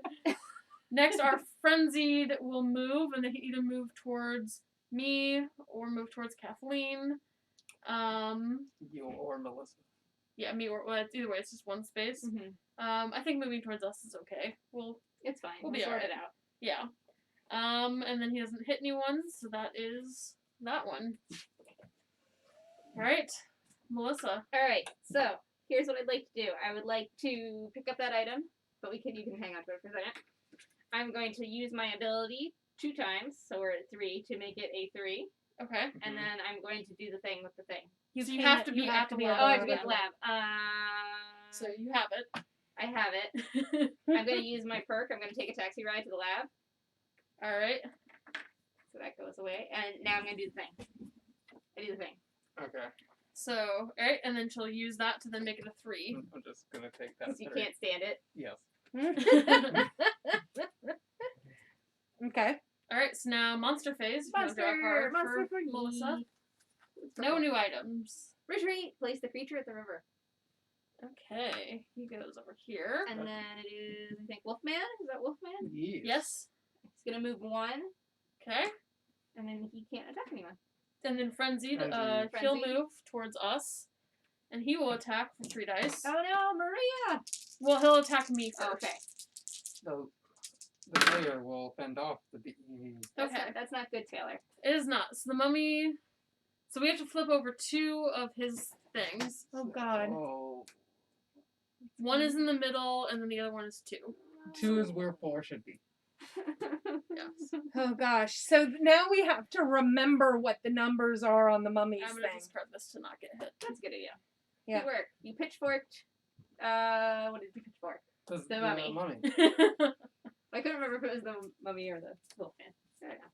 Next, our Frenzied will move, and they can either move towards me or move towards Kathleen. You or Melissa. Yeah, me or well, either way, it's just one space. Mm-hmm. I think moving towards us is okay. It's fine. We'll We'll be sort alright. it out. Yeah. And then he doesn't hit anyone, so that is that one. Alright, Melissa. All right. So here's what I'd like to do. I would like to pick up that item, but you can hang on to it for a second. I'm going to use my ability 2 times, so we're at 3 to make it a 3, Okay. and then I'm going to do the thing with the thing. So you have to be at the lab. Oh, I have Oh, to be at the yeah. lab. So you have it. I have it. I'm going to use my perk. I'm going to take a taxi ride to the lab, Alright. so that goes away. And now I'm going to do the thing. I do the thing. Okay. So, alright, and then she'll use that to then make it a 3. I'm just gonna take that. Because you 3. can't stand it. Yes. Okay. Alright, so now monster phase. If you wanna draw a card Monster for for Melissa. me. No new items. Retreat. Place the creature at the river. Okay, he goes over here. And then it is, I think, Wolfman. Is that Wolfman? Yes. He's going to move 1, Okay. and then he can't attack anyone. And then Frenzied, Frenzied. he'll Frenzied. move towards us. And he will attack for 3 dice. Oh no, Maria! Well, he'll attack me first. Oh, okay. The player will fend off the That's Okay. That's not good, Taylor. It is not. So the mummy. So we have to flip over 2 of his things. Oh god. Oh. 1 is in the middle, and then the other one is 2. 2 is where 4 should be. Yes. Oh gosh. So now we have to remember what the numbers are on the mummies I'm gonna thing. discard this to not get hit. That's a good idea. Yeah. Good work. You pitchforked. What did you pitchfork? The mummy. I couldn't remember if it was the mummy or the wolfman. I don't know.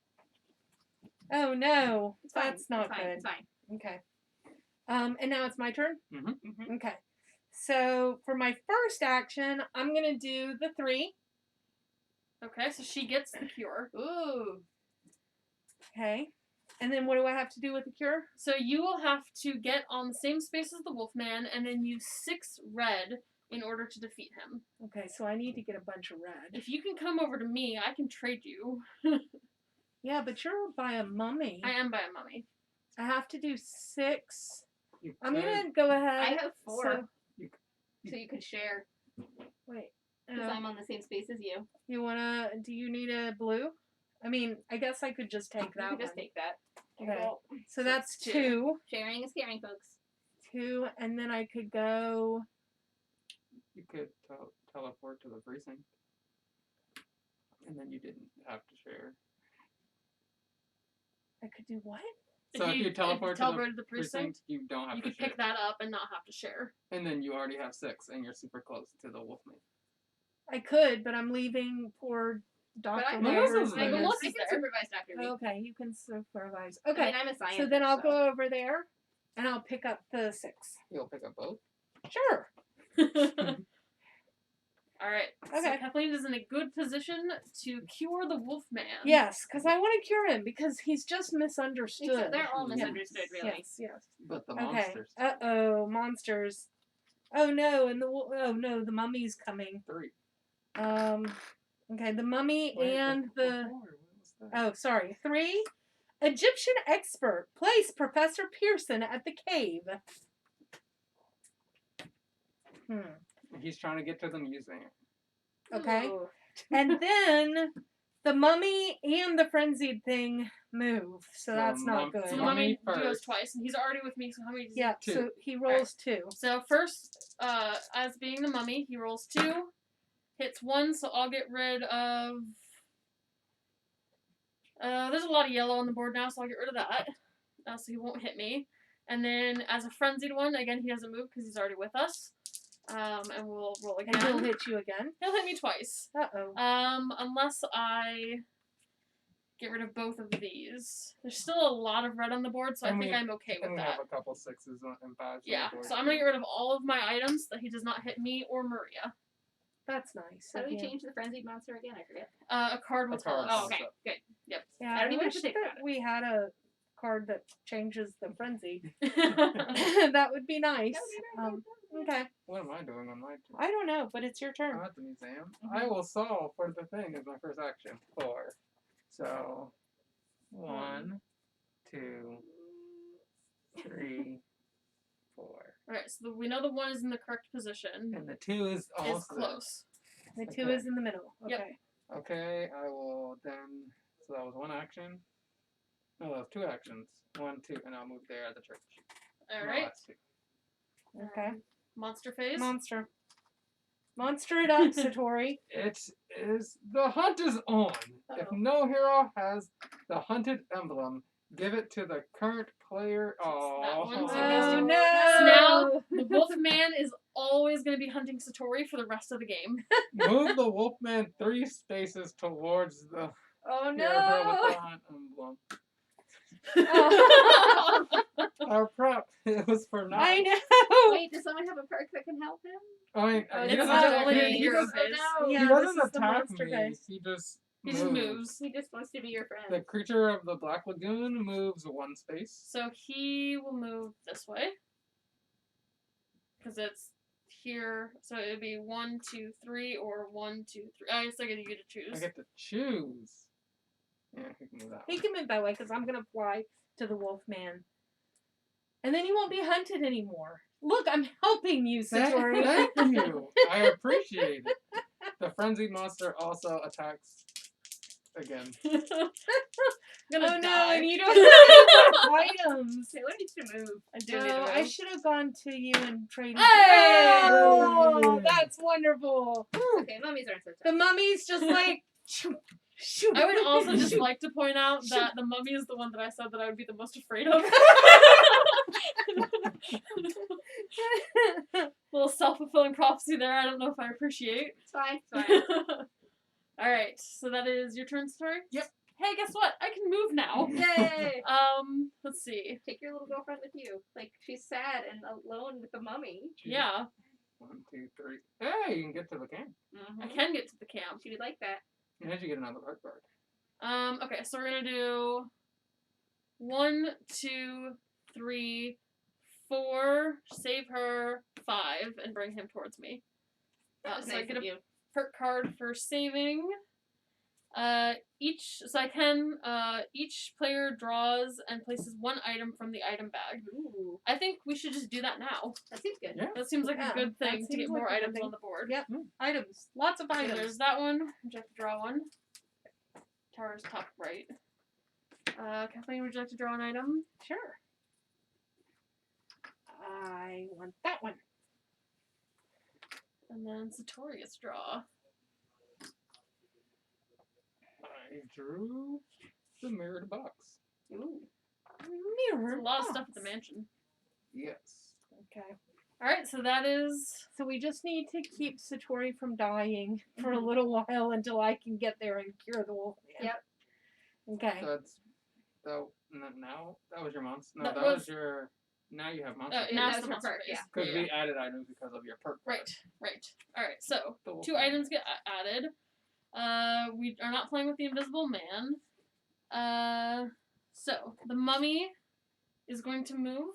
Oh no. It's fine. That's not it's fine. good. It's fine. Okay. And now it's my turn? Mm-hmm. Okay. So for my first action, I'm gonna do the 3. Okay, so she gets the cure. Ooh. Okay. And then what do I have to do with the cure? So you will have to get on the same space as the Wolfman and then use 6 red in order to defeat him. Okay, so I need to get a bunch of red. If you can come over to me, I can trade you. Yeah, but you're by a mummy. I am by a mummy. I have to do 6. You I'm could- gonna go ahead. I have 4, So, so you could share wait. because I'm on the same space as you. You wanna? Do you need a blue? I mean, I guess I could just take You that could just one. take that. Okay. Well, So that's two. 2. sharing is caring, folks. 2, and then I could go. You could teleport to the precinct. And then you didn't have to share. I could do what? So if you teleport to teleported the the precinct, you don't have you to could share. pick that up and not have to share. And then you already have 6, and you're super close to the Wolfman. I could, but I'm leaving poor But Dr. Melissa's Weber's there. I minutes. Melissa's can there. supervise Dr. Reed. Okay, you can supervise. I Okay, mean, I'm a scientist. so then I'll go over there, and I'll pick up the 6. You'll pick up both. Sure. All right. So Okay. Kathleen is in a good position to cure the Wolfman. Yes, because I want to cure him because he's just misunderstood. Except they're all Yes. misunderstood, really. Yes, yes. But the Okay. monsters. Monsters. Oh no, and the mummy's coming. 3. Okay, the mummy Wait, and before, the what was that? oh, sorry, 3. Egyptian expert. Place Professor Pearson at the cave. He's trying to get to the museum. Okay. Ooh. And then the mummy and the frenzied thing move, so So that's not mum- So good. the Mummy mummy goes first. twice, and he's already with me. So how many? Does he Yeah, 2. so he rolls 2. So first, as being the mummy, he rolls 2, hits 1, so I'll get rid of. There's a lot of yellow on the board now, so I'll get rid of that. So he won't hit me. And then as a frenzied one, again he doesn't move because he's already with us. And we'll roll again. And he'll hit you again. He'll hit me twice. Uh-oh. Unless I get rid of both of these. There's still a lot of red on the board, so I And think we- I'm okay And with we that. have a couple 6s and 5s. Yeah, on the board. so I'm gonna get rid of all of my items that he does not hit me or Maria. That's nice. How do of we you. change the frenzied monster again? I forget. A card will A tell card. us. Oh, okay. Good. Yep. Yeah, I don't even have wish to think that about it. we had a card that changes the frenzy. Oh. That would be nice. That would be very Okay. What am I doing on my turn? I don't know, but it's your turn. I'm at the museum. I will solve for the thing as my first action. 4. So 1, 2, 3, 4. Alright, so we know the 1 is in the correct position. And the 2 is Is almost there. close. The 2 Okay. is in the middle. Okay. Yep. Okay, I will then. So that was 1 action. No, that was 2 actions. 1, 2, and I'll move there at the church. No, Alright. that's 2. Okay. Monster phase. Monster. Monster it up, Setorie. It is the hunt is on. If Uh-oh. no hero has the hunted emblem, give it to the current player. That one's Oh So no! now the Wolfman is always going to be hunting Setorie for the rest of the game. Move the Wolfman 3 spaces towards the Oh hero with no! the hunt emblem. Oh, Our prep it was for not. I know. Wait, does someone have a perk that can help him? I mean, Oh, he it's doesn't not attack only me. the He hero doesn't, phase. Yeah, he this doesn't is the attack monster me. phase. He just He just moves. He just wants to be your friend. The creature of the Black Lagoon moves 1 space. So he will move this way. Because it's here. So it would be 1, 2, 3, or 1, 2, 3. I guess I get you to choose. I get to choose. Yeah, he can move that He way. can move that way because I'm gonna fly to the Wolfman, and then he won't be hunted anymore. Look, I'm helping you, Setorie. Thank you. I appreciate it. The frenzied monster also attacks again. I'm gonna Oh no, die. and you don't have any items. Taylor needs to move. I do need No, to I move. should have gone to you and traded. Hey! Oh, that's wonderful. Okay, mummies aren't so The tough. mummy's just like. shoo, shoo. I would also just like to point out that the mummy is the one that I said that I would be the most afraid of. Little self-fulfilling prophecy there. I don't know if I appreciate. It's fine. It's fine. All right, so that is your turn, Story. Yep. Hey, guess what? I can move now. Yay! Let's see. Take your little girlfriend with you. Like, she's sad and alone with the mummy. Yeah, 1, 2, 3. Hey, you can get to the camp. Mm-hmm. I can get to the camp. She would like that. And then you get another Perk card. Okay, so we're gonna do 1, 2, 3, 4. Save her 5 and bring him towards me. That was So I nice get of a you. perk card for saving. Each player draws and places one item from the item bag. Ooh, I think we should just do that now. that seems good. Yeah. That seems like Yeah, a good that thing to seems get like more a good items thing. on the board. Yep. Items. Lots of So items. there's that one. Would you like to draw one? Tower's top right. Kathleen, would you like to draw an item? Sure. I want that one. And then Setorie gets to draw. I drew the mirrored box. Ooh. There's Mirror. a lot of stuff box. at the mansion. Yes. Okay. Alright, so that is... So we just need to keep Setorie from dying for a Mhm. little while until I can get there and cure the wolf man. Yep. Okay. Now that was your monster. No, That that was- was your. Now you have monster. yeah, now that it's was the her monster perk, phase. yeah. Because Yeah. we added items because of your perk. card. Right. Alright, so The wolf 2 man. items get added. We are not playing with the invisible man. So the mummy is going to move.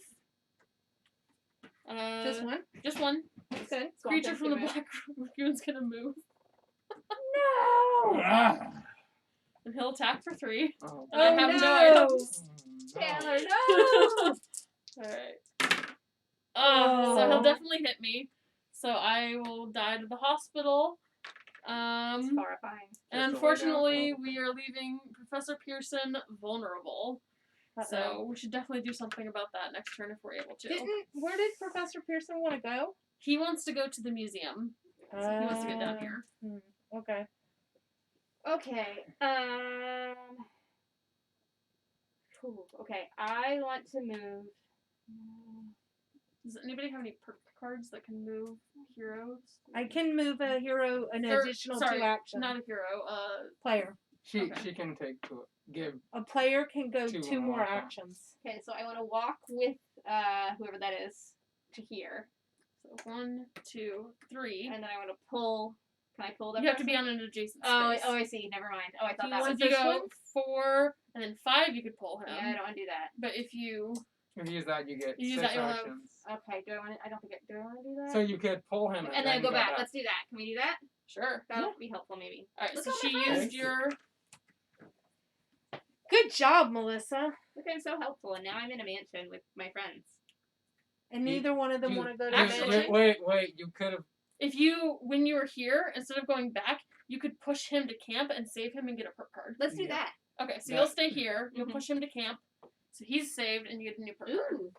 Just one? Just one. That's good. Creature from the Black Lagoon's gonna move. No! Ah! And he'll attack for 3. Oh, And I Oh, have no no! items. Taylor, no! Alright. So he'll Oh. definitely hit me. So I will die to the hospital. It's And horrifying. Just to lay unfortunately, down. we are leaving Professor Pearson vulnerable. So we should definitely do something about that next turn if we're able to. Where did Professor Pearson want to go? He wants to go to the museum. So he wants to get down here. Okay. Okay. Okay. I want to move. Does anybody have any perk cards that can move heroes? I can move a hero an Or, additional sorry, 2 actions. Not a hero. Player. She Okay. can give. A player can go 2 2 more more actions. Okay, so I want to walk with whoever that is to here, So 1, 2, 3. and then I want to pull. Can I pull that? You have to be person? on an adjacent Oh, space. I see. Never mind. Oh, I thought you that So was. if you this go one? 4 and then 5, you could pull him. Yeah, I don't want to do that. But if you If you use that, you get You use 6 that, you'll have- actions. Okay. Do I want to? I don't think. Do I want to do that? So you could pull him and then go back. Let's do that. Can we do that? sure. That'll be helpful, maybe. All right. Look So at she my used Thank you. your. Good job, Melissa. Look, I'm so helpful, and now I'm in a mansion with my friends. And You- neither one of them you- want to go to Actually- the Wait! You could have. If you, when you were here, instead of going back, you could push him to camp and save him and get a perk card. Let's do Yeah. that. Okay, so That- you'll stay here. You'll Mhm. push him to camp. So he's saved, and you get a new perk card. Ooh.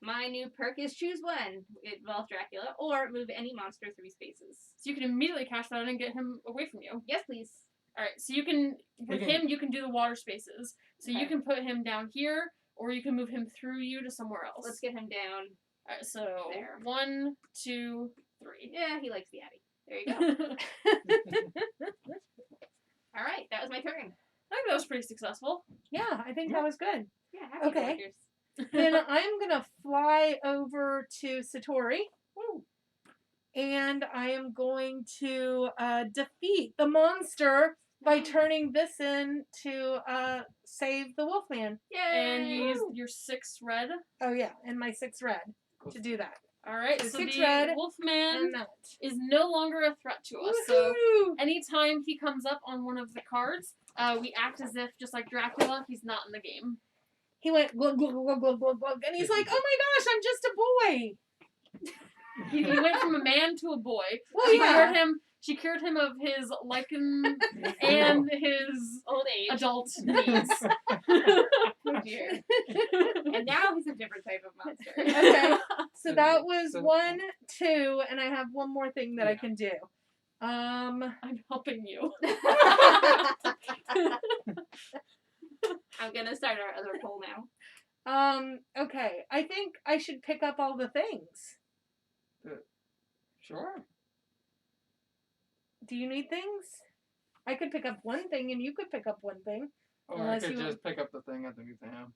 My new perk is choose one. It involves Dracula, or move any monster 3 spaces. So you can immediately cash that in and get him away from you. Yes, please. All right. So you can with can- him, you can do the water spaces. So you Okay. can put him down here, or you can move him through you to somewhere else. Let's get him down. All right. So There. 1, 2, 3. Yeah, he likes the Abbey. There you go. All right, that was my turn. I think that was pretty successful. Yeah, I think that was good. Yeah, happy Okay. villagers. Then I'm going to fly over to Setorie. And I am going to defeat the monster by turning this in to save the Wolfman. Yay! And you use your 6 red. Oh, yeah, and my 6 red to do that. All right. So So 6 the red, Wolfman And that. is no longer a threat to us. So Woohoo! anytime he comes up on one of the cards, we act as if, just like Dracula, he's not in the game. He went glug, glug, glug, glug, glug, glug, and he's like, oh my gosh, I'm just a boy. He went from a man to a boy. Well, She yeah. cured him of his lichen and his Old age. adult needs. Oh dear. And now he's a different type of monster. Okay, so that was So- 1, 2, and I have one more thing that I Yeah. can do. I'm helping you. I'm gonna start our other poll now. Okay, I think I should pick up all the things. Sure. Do you need things? I could pick up one thing and you could pick up one thing. Or Unless I could you- just pick up the thing at the museum.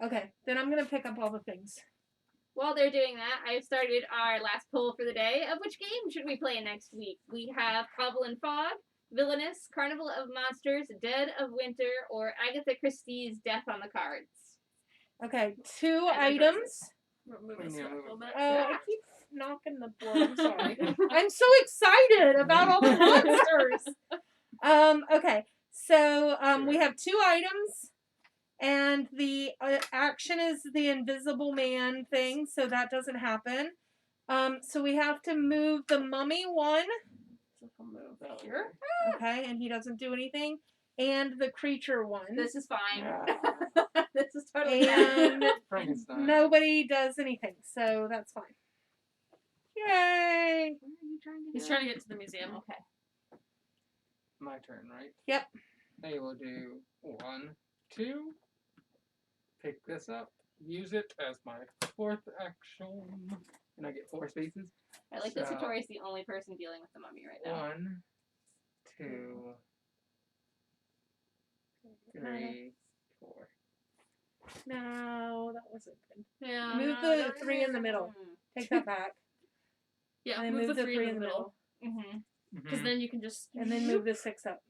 Okay, then I'm gonna pick up all the things. While they're doing that, I've started our last poll for the day of which game should we play next week. We have Cobble and Fog, Villainous, Carnival of Monsters, Dead of Winter, or Agatha Christie's Death on the Cards. Okay, 2 As a items. We're moving Yeah, stuff a move little it. bit. Oh, I keep knocking the board. I'm sorry. I'm so excited about all the monsters. Okay. So we have 2 items, and the action is the invisible man thing, so that doesn't happen. So we have to move the mummy one. So he'll move here. Okay, and he doesn't do anything. And the creature one. This is fine. Yeah. This is totally fine. And Frankenstein. nobody does anything, so that's fine. Yay! What are you trying to do? He's trying to get to the museum. Okay. My turn, right? Yep. They will do 1, 2. Pick this up. Use it as my 4th action. And I get 4 spaces. I like that So- Setorie is the only person dealing with the mummy right now. 1, 2, 3, 4. No, that wasn't good. Yeah. Move the 3 in the middle. Take that back. Yeah, And then move the 3 in the middle. Mm-hmm. Because then you can just. And then move the 6 up.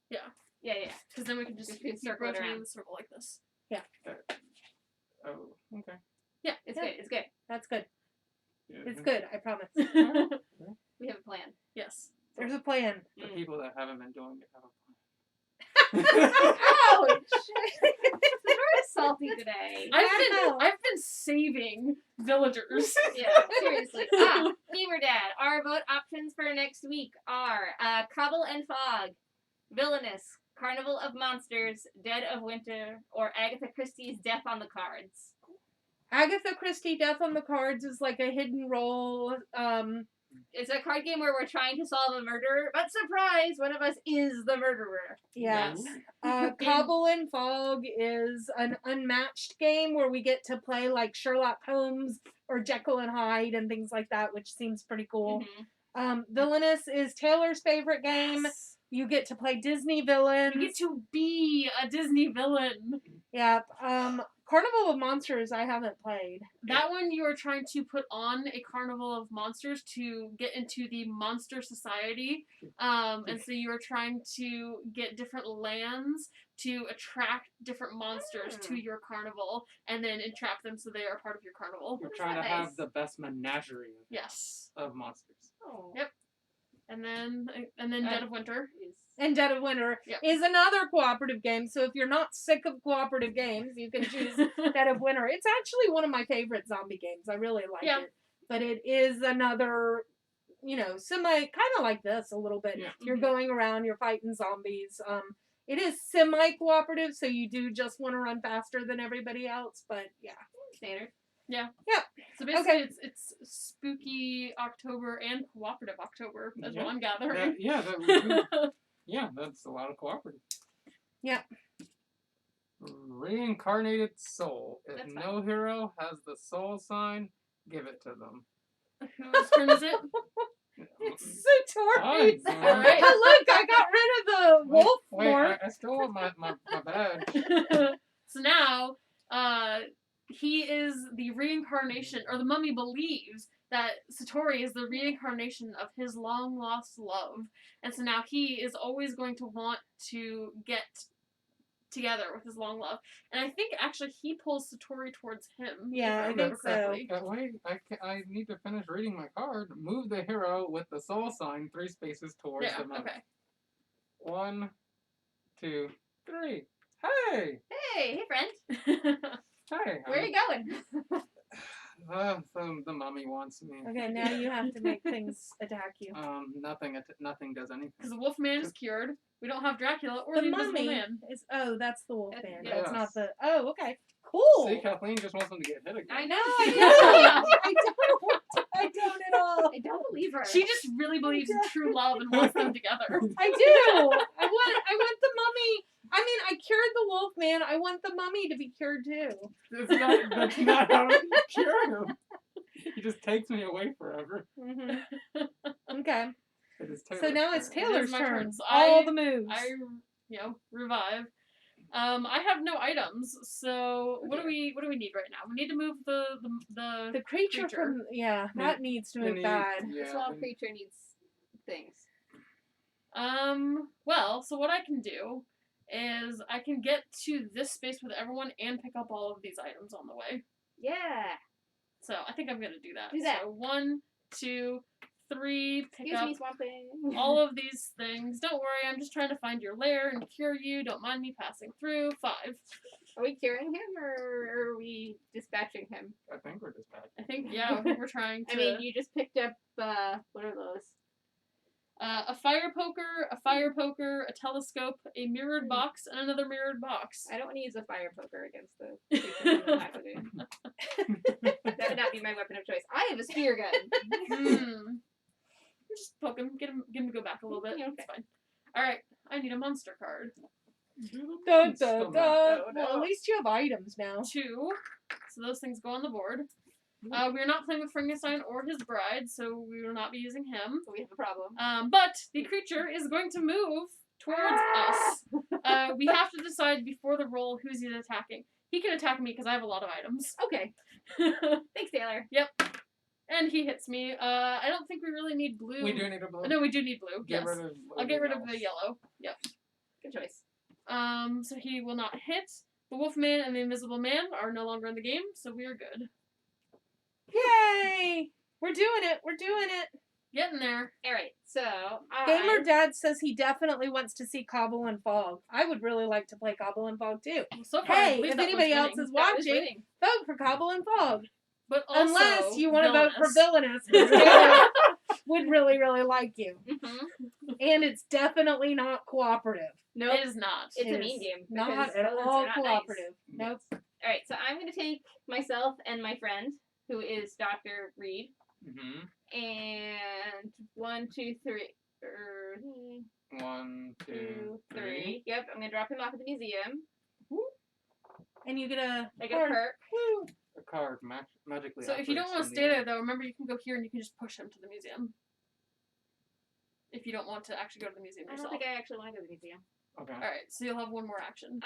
Yeah, yeah. Because then we can just Just keep keep circling rotating around. the circle like this. Oh, okay. Yeah, It's Yeah. good. It's good. That's good. Yeah. It's good, I promise. We have a plan. yes. There's a plan. The people that haven't been doing it have a Ouch! Setorie's salty today. I've been saving villagers. Yeah, seriously. Beaver Dad. Our vote options for next week are Cobble and Fog, Villainous, Carnival of Monsters, Dead of Winter, or Agatha Christie's Death on the Cards. Agatha Christie Death on the Cards is like a hidden role. It's a card game where we're trying to solve a murder, but surprise, one of us is the murderer. Yeah. Yes. Cobble and Fog is an unmatched game where we get to play like Sherlock Holmes or Jekyll and Hyde and things like that, which seems pretty cool. Mhm. Villainous is Taylor's favorite game. Yes. You get to play Disney villains. You get to be a Disney villain. Yep. Carnival of Monsters I haven't played. That one you are trying to put on a carnival of monsters to get into the monster society. And so you are trying to get different lands to attract different monsters to your carnival and then entrap them so they are part of your carnival. You're That's trying to nice. have the best menagerie Yes. of monsters. Oh. Yep. And then Dead of Winter. And Dead of Winter Yep. is another cooperative game. So if you're not sick of cooperative games, you can choose Dead of Winter. It's actually one of my favorite zombie games. I really like Yeah. it. But it is another, kind of like this a little bit. Yeah. You're Mhm. going around, you're fighting zombies. It is semi-cooperative, so you do just want to run faster than everybody else. But yeah. Standard. So basically, Okay. it's spooky October and cooperative October, is Yeah. what I'm gathering. Yeah, that's a lot of cooperative. Yeah. Reincarnated soul. If That's no hero has the soul sign, give it to them. Whose turn is it? It's Setorie. Fine, All right. Look, I got rid of the wolf Wait, more. I still want my badge. So now, he is the reincarnation, or the mummy believes that Setorie is the reincarnation of his long lost love. And so now he is always going to want to get together with his long love. And I think actually he pulls Setorie towards him. Yeah, if I remember think so. correctly. Wait, I need to finish reading my card. Move the hero with the soul sign 3 spaces towards Yeah, the mummy. okay. 1, 2, 3. Hey! Hey, friend. Hey! Where are you going? The mummy wants me. Okay, now you have to make things attack you. Nothing does anything. Because the Wolfman is cured. We don't have Dracula or The the Invisible mummy Man. is that's the wolf man. Yes. That's not the okay. Cool. See, Kathleen just wants them to get hit again. I know. I don't at all. I don't believe her. She just really believes in true love and wants them together. I do. I want the mummy. I mean, I cured the wolf man. I want the mummy to be cured too. That's not how you cure him. He just takes me away forever. Okay. It is So Taylor's now it's turn. Taylor's my turn. turn. So All the moves. I revive. I have no items, so what do we need right now? We need to move the creature creature. from that needs to We move need- bad. The Yeah, small we- creature needs things. Well, so what I can do is I can get to this space with everyone and pick up all of these items on the way. Yeah. So I think I'm gonna do that. Do that. So 1, 2, 3. Pick Excuse up me, Swamp Thing. all of these things. Don't worry, I'm just trying to find your lair and cure you. Don't mind me passing through. 5. Are we curing him or are we dispatching him? I think we're just back. I think we're trying to. I mean, you just picked up what are those? A fire poker, a telescope, a mirrored box, and another mirrored box. I don't want to use a fire poker against the creature from the Black Lagoon. That would not be my weapon of choice. I have a spear gun. Just poke him. Get him to go back a little bit. Okay. It's fine. Alright, I need a monster card. Dun, Still dun, not. dun. Oh, no. Well, at least you have items now. 2. So those things go on the board. We are not playing with Frankenstein or his bride, so we will not be using him. So we have a problem. But the creature is going to move towards us. We have to decide before the roll who's he's attacking. He can attack me because I have a lot of items. Okay. Thanks, Taylor. Yep. And he hits me. I don't think we really need blue. We do need a blue. No, we do need blue. Get Yes. rid of I'll get rid of everything the else. yellow. Yep. Good choice. So he will not hit. The Wolfman and the Invisible Man are no longer in the game, so we are good. Yay! We're doing it. We're doing it. Getting there. All right. So Gamer Dad says he definitely wants to see Cobble and Fog. I would really like to play Cobble and Fog too. So far, I Hey, believe if that anybody one's else winning. is that was watching, winning. vote for Cobble and Fog. But also, Unless you want to vote for Villainous. Villainous, which Taylor would really, really like you. Mm-hmm. And it's definitely not cooperative. Nope. It is not. It's It a mean is game. Not because at villains all are not nice. cooperative. Nope. All right. So I'm going to take myself and my friend, who is Dr. Reed, and 1, 2, 3. 1, 2, 3. Yep. I'm going to drop him off at the museum. And you get a I get a card. perk. Woo. A card magically. So if you don't want to operates stay in the there, though, remember you can go here and you can just push him to the museum. If you don't want to actually go to the museum I don't yourself. think I actually want to go to the museum. Okay. Alright, so you'll have one more action.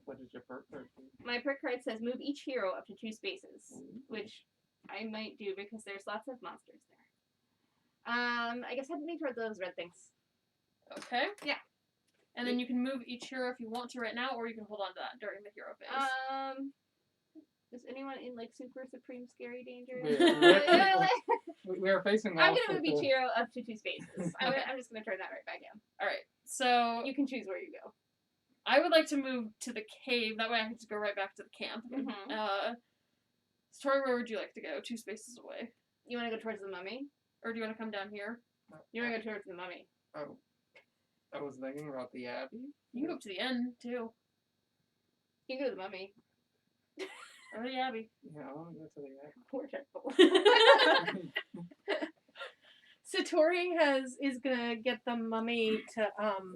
What is your perk card? My perk card says move each hero up to 2 spaces, which I might do because there's lots of monsters there. I guess head me toward those red things. Okay? Yeah. And then you can move each hero if you want to right now, or you can hold on to that during the hero phase. Is anyone in like super supreme scary danger? We are facing. I'm all gonna move each sorts of- hero up to 2 spaces. I'm just gonna turn that right back down. Alright, so You can choose where you go. I would like to move to the cave. That way I can just go right back to the camp. Mhm. Setorie, where would you like to go? 2 spaces away. You want to go towards the mummy? Or do you want to come down here? You want to go towards the mummy? Oh, I was thinking about the Abbey. You can go up to the end, too. You can go to the mummy. Or the Abbey. Yeah, I want to go to the Abbey. Poor Checkful. Setorie is gonna get the mummy to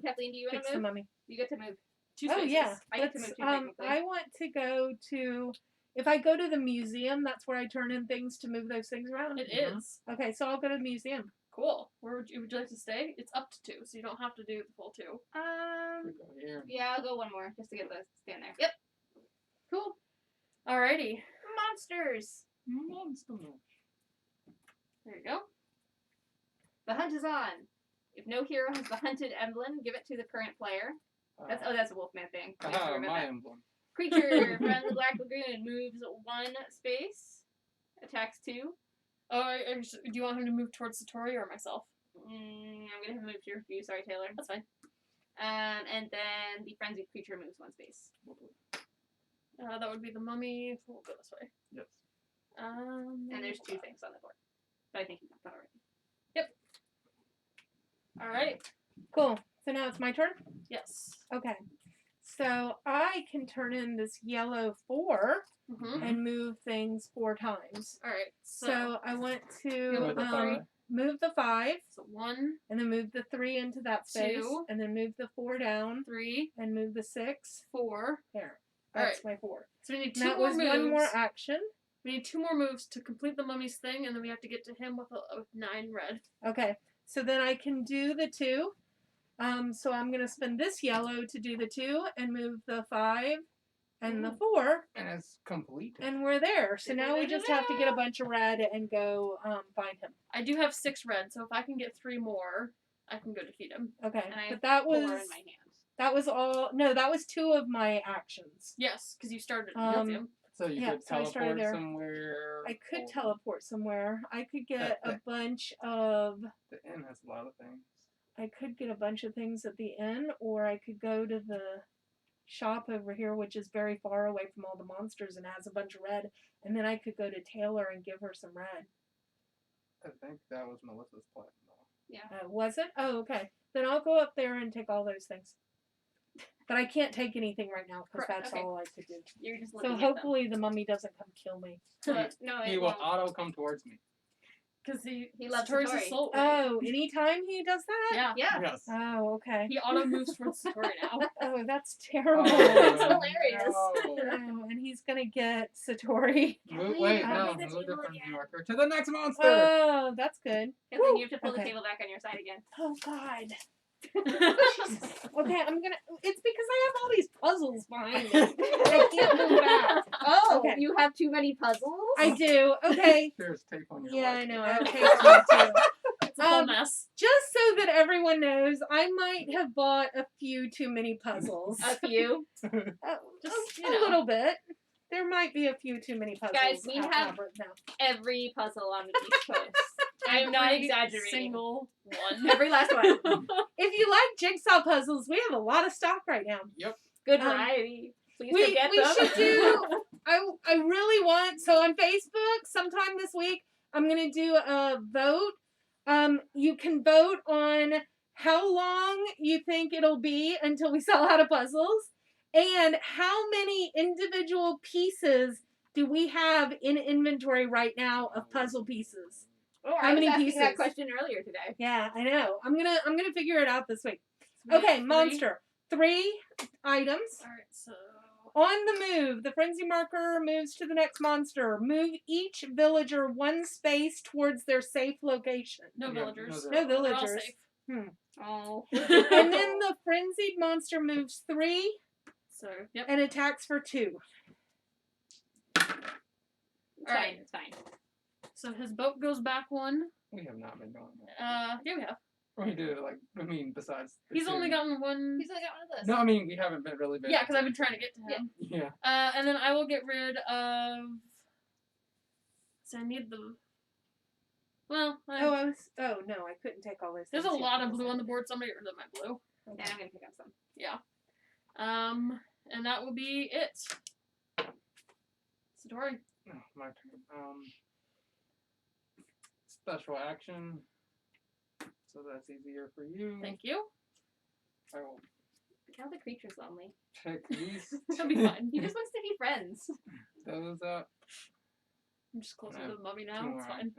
Kathleen, do you want fix to the move? mummy. You get to move. 2 Oh spaces. yeah. I get to Let's, move too, technically. I want to go to. If I go to the museum, that's where I turn in things to move those things around. It is. Okay, so I'll go to the museum. Cool. Where would you like to stay? It's up to 2, so you don't have to do the full 2. We go here. Yeah, I'll go one more just to get the stand there. Yep. Cool. Alrighty. Monsters. Monster Mash. There you go. The hunt is on. If no hero has the hunted emblem, give it to the current player. That's a Wolfman thing. I Haha, remember my that. emblem. Creature from the Black Lagoon moves 1 space, attacks 2. Oh, do you want him to move towards Setorie or myself? I'm gonna have to move to you. Sorry, Taylor. That's fine. And then the frenzied creature moves 1 space. That would be the mummy. We'll go this way. Yes. And there's 2 things on the board. But I think you got that already. Alright. Cool. So now it's my turn. Yes. Okay. So I can turn in this yellow 4 Mm-hmm. and move things 4 times. Alright, So I want Go to with the 3. move the 5 So 1, and then move the 3 into that space 2, and then move the 4 down 3, and move the 6 4. there. All That's my 4. So we need 2 And that more was moves. one more action. We need 2 more moves to complete the mummy's thing, and then we have to get to him with 9 red. Okay. So then I can do the 2. So I'm going to spend this yellow to do the 2 and move the 5 and the 4. And it's complete. And we're there. So now we just have to get a bunch of red and go find him. I do have 6 red, so if I can get 3 more, I can go defeat him. Okay. And I But have that 4 was in my hand. that was all. No, that was 2 of my actions. Yes, because you started at the museum. So you Yeah, could so I started teleport there. somewhere. I could or- teleport somewhere. I could get a That- bunch of. The inn has a lot of things. I could get a bunch of things at the inn, or I could go to the shop over here, which is very far away from all the monsters and has a bunch of red. And then I could go to Taylor and give her some red. I think that was Melissa's plan, though. Was it? Oh, okay. Then I'll go up there and take all those things. But I can't take anything right now because Correct, that's okay. all I could do. You're just looking So at them. hopefully the mummy doesn't come kill me. No, He it will won't. auto come towards me. Because he loves Satori's Setorie. his soul. Oh, anytime he does that? Yeah. Yeah. Yes. Oh, okay. He auto moves towards Setorie now. Oh, that's terrible. It's hilarious. Oh, and he's gonna get Satori. Wait, Kathleen, no, move the move the table frenzy again. marker to the next monster. Oh, that's good. Kathleen, you have to pull Okay. the table back on your side again. Oh God. Okay, I'm gonna. It's because I have all these puzzles behind me. I can't move back. Oh, Okay. you have too many puzzles? I do. Okay. There's tape on your Yeah, leg. I know. I have tape on it too. It's a whole mess. Just so that everyone knows, I might have bought a few too many puzzles. A few. Just, a little bit. There might be a few too many puzzles. Guys, we at have- Labyrinth now. Every puzzle on the East Coast. I'm not Every exaggerating. Single one. Every last one. If you like jigsaw puzzles, we have a lot of stock right now. Yep. Good Um, variety. Please go We get we them. should do. I really want. So on Facebook, sometime this week, I'm gonna do a vote. You can vote on how long you think it'll be until we sell out of puzzles, and how many individual pieces do we have in inventory right now of puzzle pieces. Oh, How I was many asking pieces? that question earlier today. Yeah, I know. I'm gonna figure it out this week. So we Okay, have 3. monster. 3 items. Alright, so. On the move, the frenzy marker moves to the next monster. Move each villager one space towards their safe location. No Yeah, villagers. no No They're all villagers. safe. Oh. And then the frenzied monster moves 3 So, yep. and attacks for 2. It's fine. Alright. It's fine. So his boat goes back 1. We have not been doing that. Yeah, we have. We did like, I mean, besides. the He's two. only gotten 1. He's only got one of those. No, I mean, we haven't been really been. Yeah, because I've been trying to get to him. Yeah. And then I will get rid of. So I need the. Well, Oh, no, I couldn't take all those. there's a things lot yet. of blue on the board, so I'm gonna get rid of my blue. And I'm gonna pick up some. Yeah. And that will be it. Setorie. Oh, my turn. Special action. So that's easier for you. Thank you. I will Now the creature's lonely. pick these. That'll be fine. He just wants to be friends. Those up. I'm just close I to the mummy Two now. more It's fine. actions.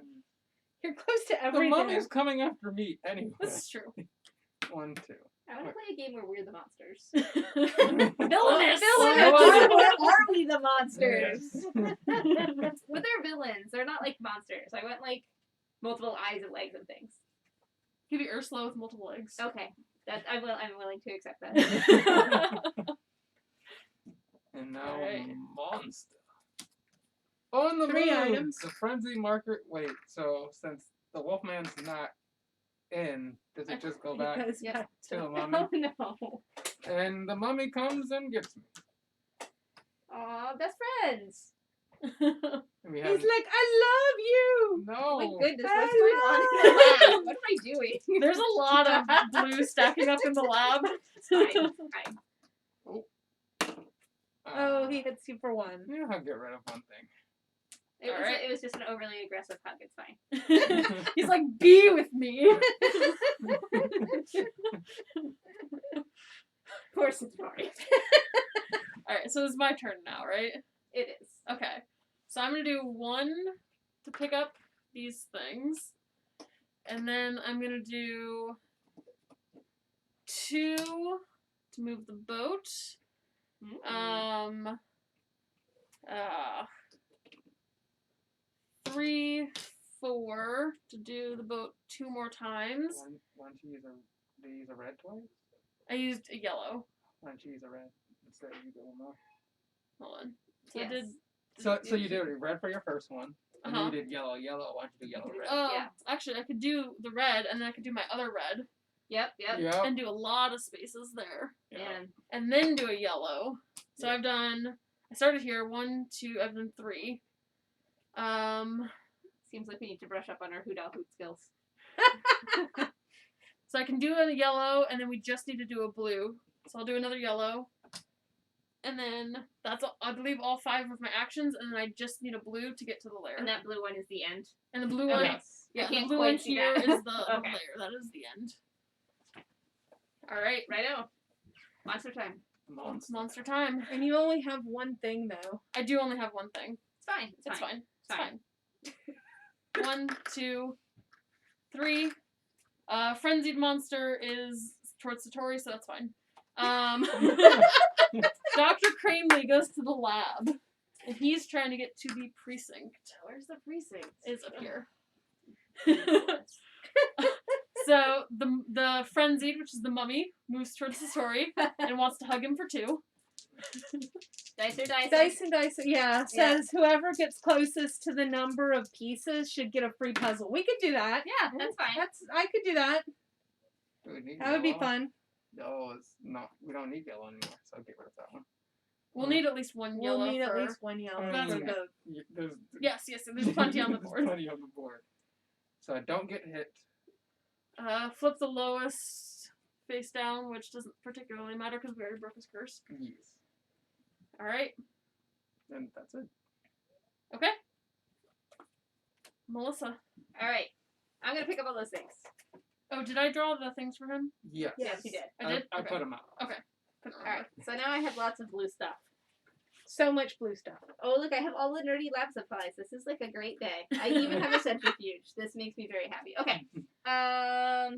You're close to The everything. mummy's coming after me anyway. This is true. 1, 2. I want to play a game where we're the monsters. Villainous. Villainous. Where are we the monsters? But they're villains. They're not like monsters. I want like multiple eyes and legs and things. Give you Ursula with multiple legs. Okay, that I'm willing to accept that. And now Alright. monster. On the 3 move, items. the frenzy marker. Wait, so since the Wolfman's not in, does it just go It back goes Yep. back to the Oh mummy? no! And the mummy comes and gets me. Aw, best friends. And we He's have like, I love you. no. Oh my goodness, I what's going on in the lab? What am I doing? There's a lot of blue stacking up in the lab. It's fine. It's fine. Oh, he hits you for 1. Yeah, I'll get rid of one thing. Alright. It was just an overly aggressive hug. It's fine. He's like, be with me. Poor Setorie. Alright, so it's my turn now, right? It is. Okay. So I'm gonna do 1 to pick up these things. And then I'm gonna do 2 to move the boat. Mm. 3, 4 to do the boat 2 more times. Why don't you use do you use a red twice? I used a yellow. Why don't you use a red instead of use a one more? Hold on. So Yes. I did. So you did red for your first one, and then Uh-huh. you did yellow. Why don't you do yellow red? Oh, Yeah. actually, I could do the red, and then I could do my other red, Yep. Yep. and do a lot of spaces there, Yeah. And and then do a yellow. So Yeah. I've done I started here. 1, 2, I've done 3. Seems like we need to brush up on our hoot skills. So I can do a yellow, and then we just need to do a blue. So I'll do another yellow. And then that's, I believe, all 5 of my actions, and then I just need a blue to get to the lair. And that blue one is the end. And the blue one, Yes. yeah, I can't the blue quite one see here that. is the Okay. lair. That is the end. All right, Righto. Monster time. monster time. And you only have one thing though. I do only have one thing. It's fine. It's fine. It's Fine. fine. 1, 2, 3. Frenzied monster is towards Setorie, so that's fine. Dr. Cramley goes to the lab, and he's trying to get to the precinct. Where's the precinct? It's up here. So the frenzied, which is the mummy, moves towards Setorie and wants to hug him for 2. Dice or dice? Dice and dice, yeah, says whoever gets closest to the number of pieces should get a free puzzle. We could do that. Yeah, that's fine. I could do that. Do we need That would be yellow? fun. No, it's not. We don't need yellow anymore, so I'll get rid of that one. We'll need at least one We'll yellow need for... at least one yellow. That's for okay. the- Yes, there's plenty on the There's board. plenty on the board. So I don't get hit. Flip the lowest face down, which doesn't particularly matter because we already broke his curse. Yes. Alright, And that's it. okay. Melissa. All right. I'm going to pick up all those things. Oh, did I draw the things for him? Yes. Yes, you did. I did? I Okay. put them out. Okay. Couldn't All remember. right. So now I have lots of blue stuff. So much blue stuff. Oh, look, I have all the nerdy lab supplies. This is like a great day. I even have a centrifuge. This makes me very happy. Okay. I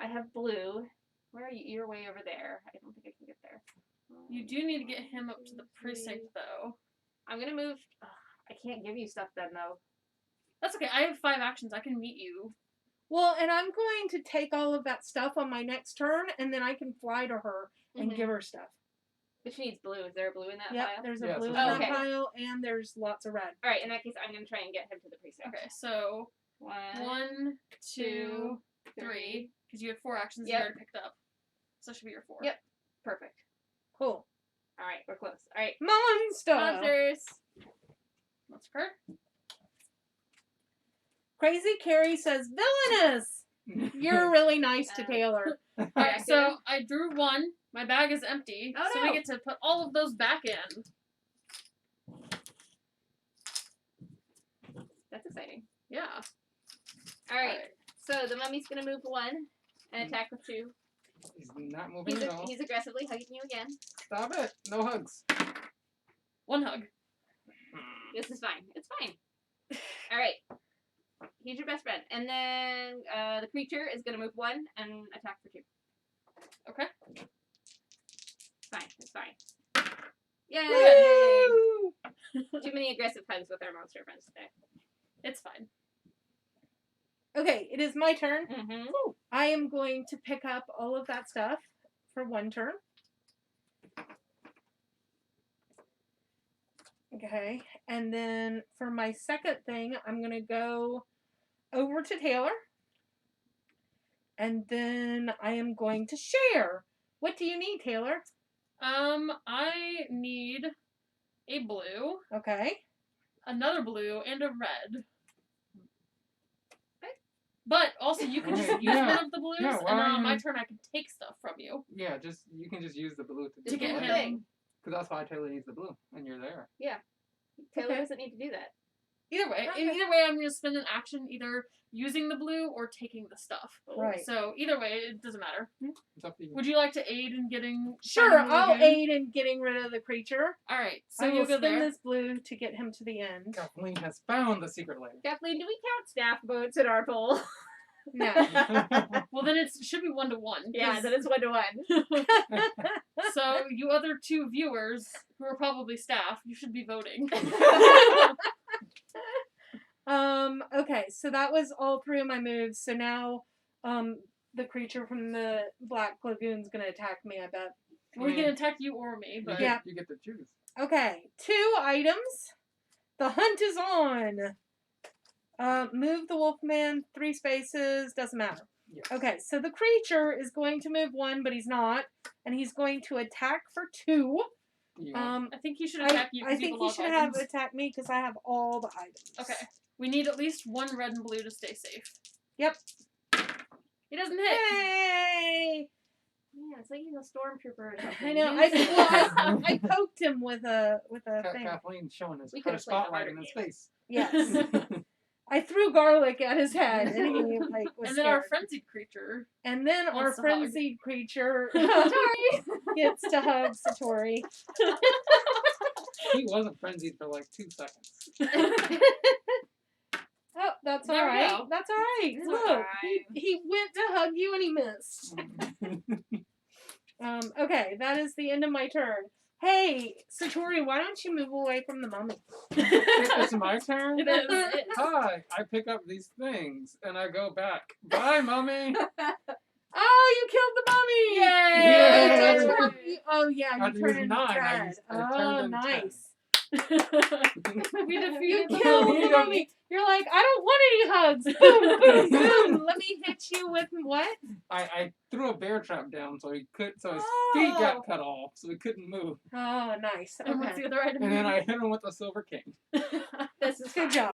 have blue. Where are you? You're way over there. I don't think I can get there. You do need to get him up to the precinct, though. I'm going to move. I can't give you stuff then, though. That's okay. I have 5 actions. I can meet you. Well, and I'm going to take all of that stuff on my next turn, and then I can fly to her and Mhm. give her stuff. But she needs blue. Is there a blue in that Yep, file? there's a Yeah, blue in so that okay. pile, and there's lots of red. All right. In that case, I'm going to try and get him to the precinct. Okay, so 1, 2, two, 3. Because you have 4 actions Yep. you already picked up. So that should be your 4. Yep. Perfect. Cool. All right. We're close. All right. Monster! Monsters. That's card. Crazy Carrie says, Villainous! You're really nice to Taylor. Alright, so I drew 1. My bag is empty. Oh, so no. we get to put all of those back in. That's exciting. Yeah. All right. So the mummy's going to move 1 and attack with 2. He's not moving at all. He's aggressively hugging you again. Stop it. No hugs. 1 hug. This is fine. It's fine. All right. He's your best friend. And then the creature is going to move 1 and attack for 2. Okay. Fine. It's fine. Yay! Woo! Too many aggressive hugs with our monster friends today. It's fine. Okay, it is my turn. Mm-hmm. I am going to pick up all of that stuff for 1 turn. Okay, and then for my second thing, I'm going to go over to Taylor. And then I am going to share. What do you need, Taylor? I need a blue, Okay. another blue, and a red. Okay. But also, you can just Alright, use yeah. one of the blues, Yeah, and why then on my you- turn, I can take stuff from you. Yeah, you can just use the blue To Just get do the him. thing. Because that's why Taylor needs the blue, and you're there. Taylor Okay. doesn't need to do that. Either way, Okay. either way, I'm going to spend an action either using the blue or taking the stuff. Right. So either way, it doesn't matter. It's up to you. Would you like to aid in getting? Sure, finding the I'll lagoon? aid in getting rid of the creature. All right, so I you'll will go spend there. this blue to get him to the end. Kathleen has found the secret lair. Kathleen, do we count staff boats in our poll? No. Well, then it should be 1 to 1. Yeah, 'cause- then it's 1 to 1. So you other 2 viewers who are probably staff, you should be voting. Okay, so that was all 3 of my moves. So now, the creature from the Black Lagoon's gonna attack me, I bet. We're gonna attack you or me, but Yeah. You get to choose. Okay, 2 items. The hunt is on. Move the Wolfman 3 spaces, doesn't matter. Yes. Okay, so the creature is going to move 1, but he's not. And he's going to attack for 2. You want- I think he should attack you. 'cause I you think have a he lot of should have items. attacked me because I have all the items. Okay. We need at least one red and blue to stay safe. Yep. He doesn't hit. Hey! Yeah, it's like he's a stormtrooper or something. I know. I poked him with a thing. Kathleen showing his We her could've played the spotlight harder in his game. face. Yes. I threw garlic at his head, and he like was And then our scared. frenzied creature. And then our wants to hug. frenzied creature gets to hug Setorie. He wasn't frenzied for like 2 seconds. Oh, that's all There we right. go. That's all right. It's Look, alright. he went to hug you and he missed. Okay, that is the end of my turn. Hey, Setorie, why don't you move away from the mummy? It's my turn? It is. Hi, I pick up these things and I go back. Bye, mommy. Oh, you killed the mummy! Yay! That's right. Oh yeah, I you used turn into 9, I dread. used- I Oh, turned in 10. nice. We You defeated the killed mummy. the mummy. You're like, I don't want any hugs. Boom, boom, boom. Let me hit you with what? I threw a bear trap down so his feet got cut off, so he couldn't move. Oh, nice. And what's Okay. the other item? And then I hit him with a silver king. This is Good fine. job.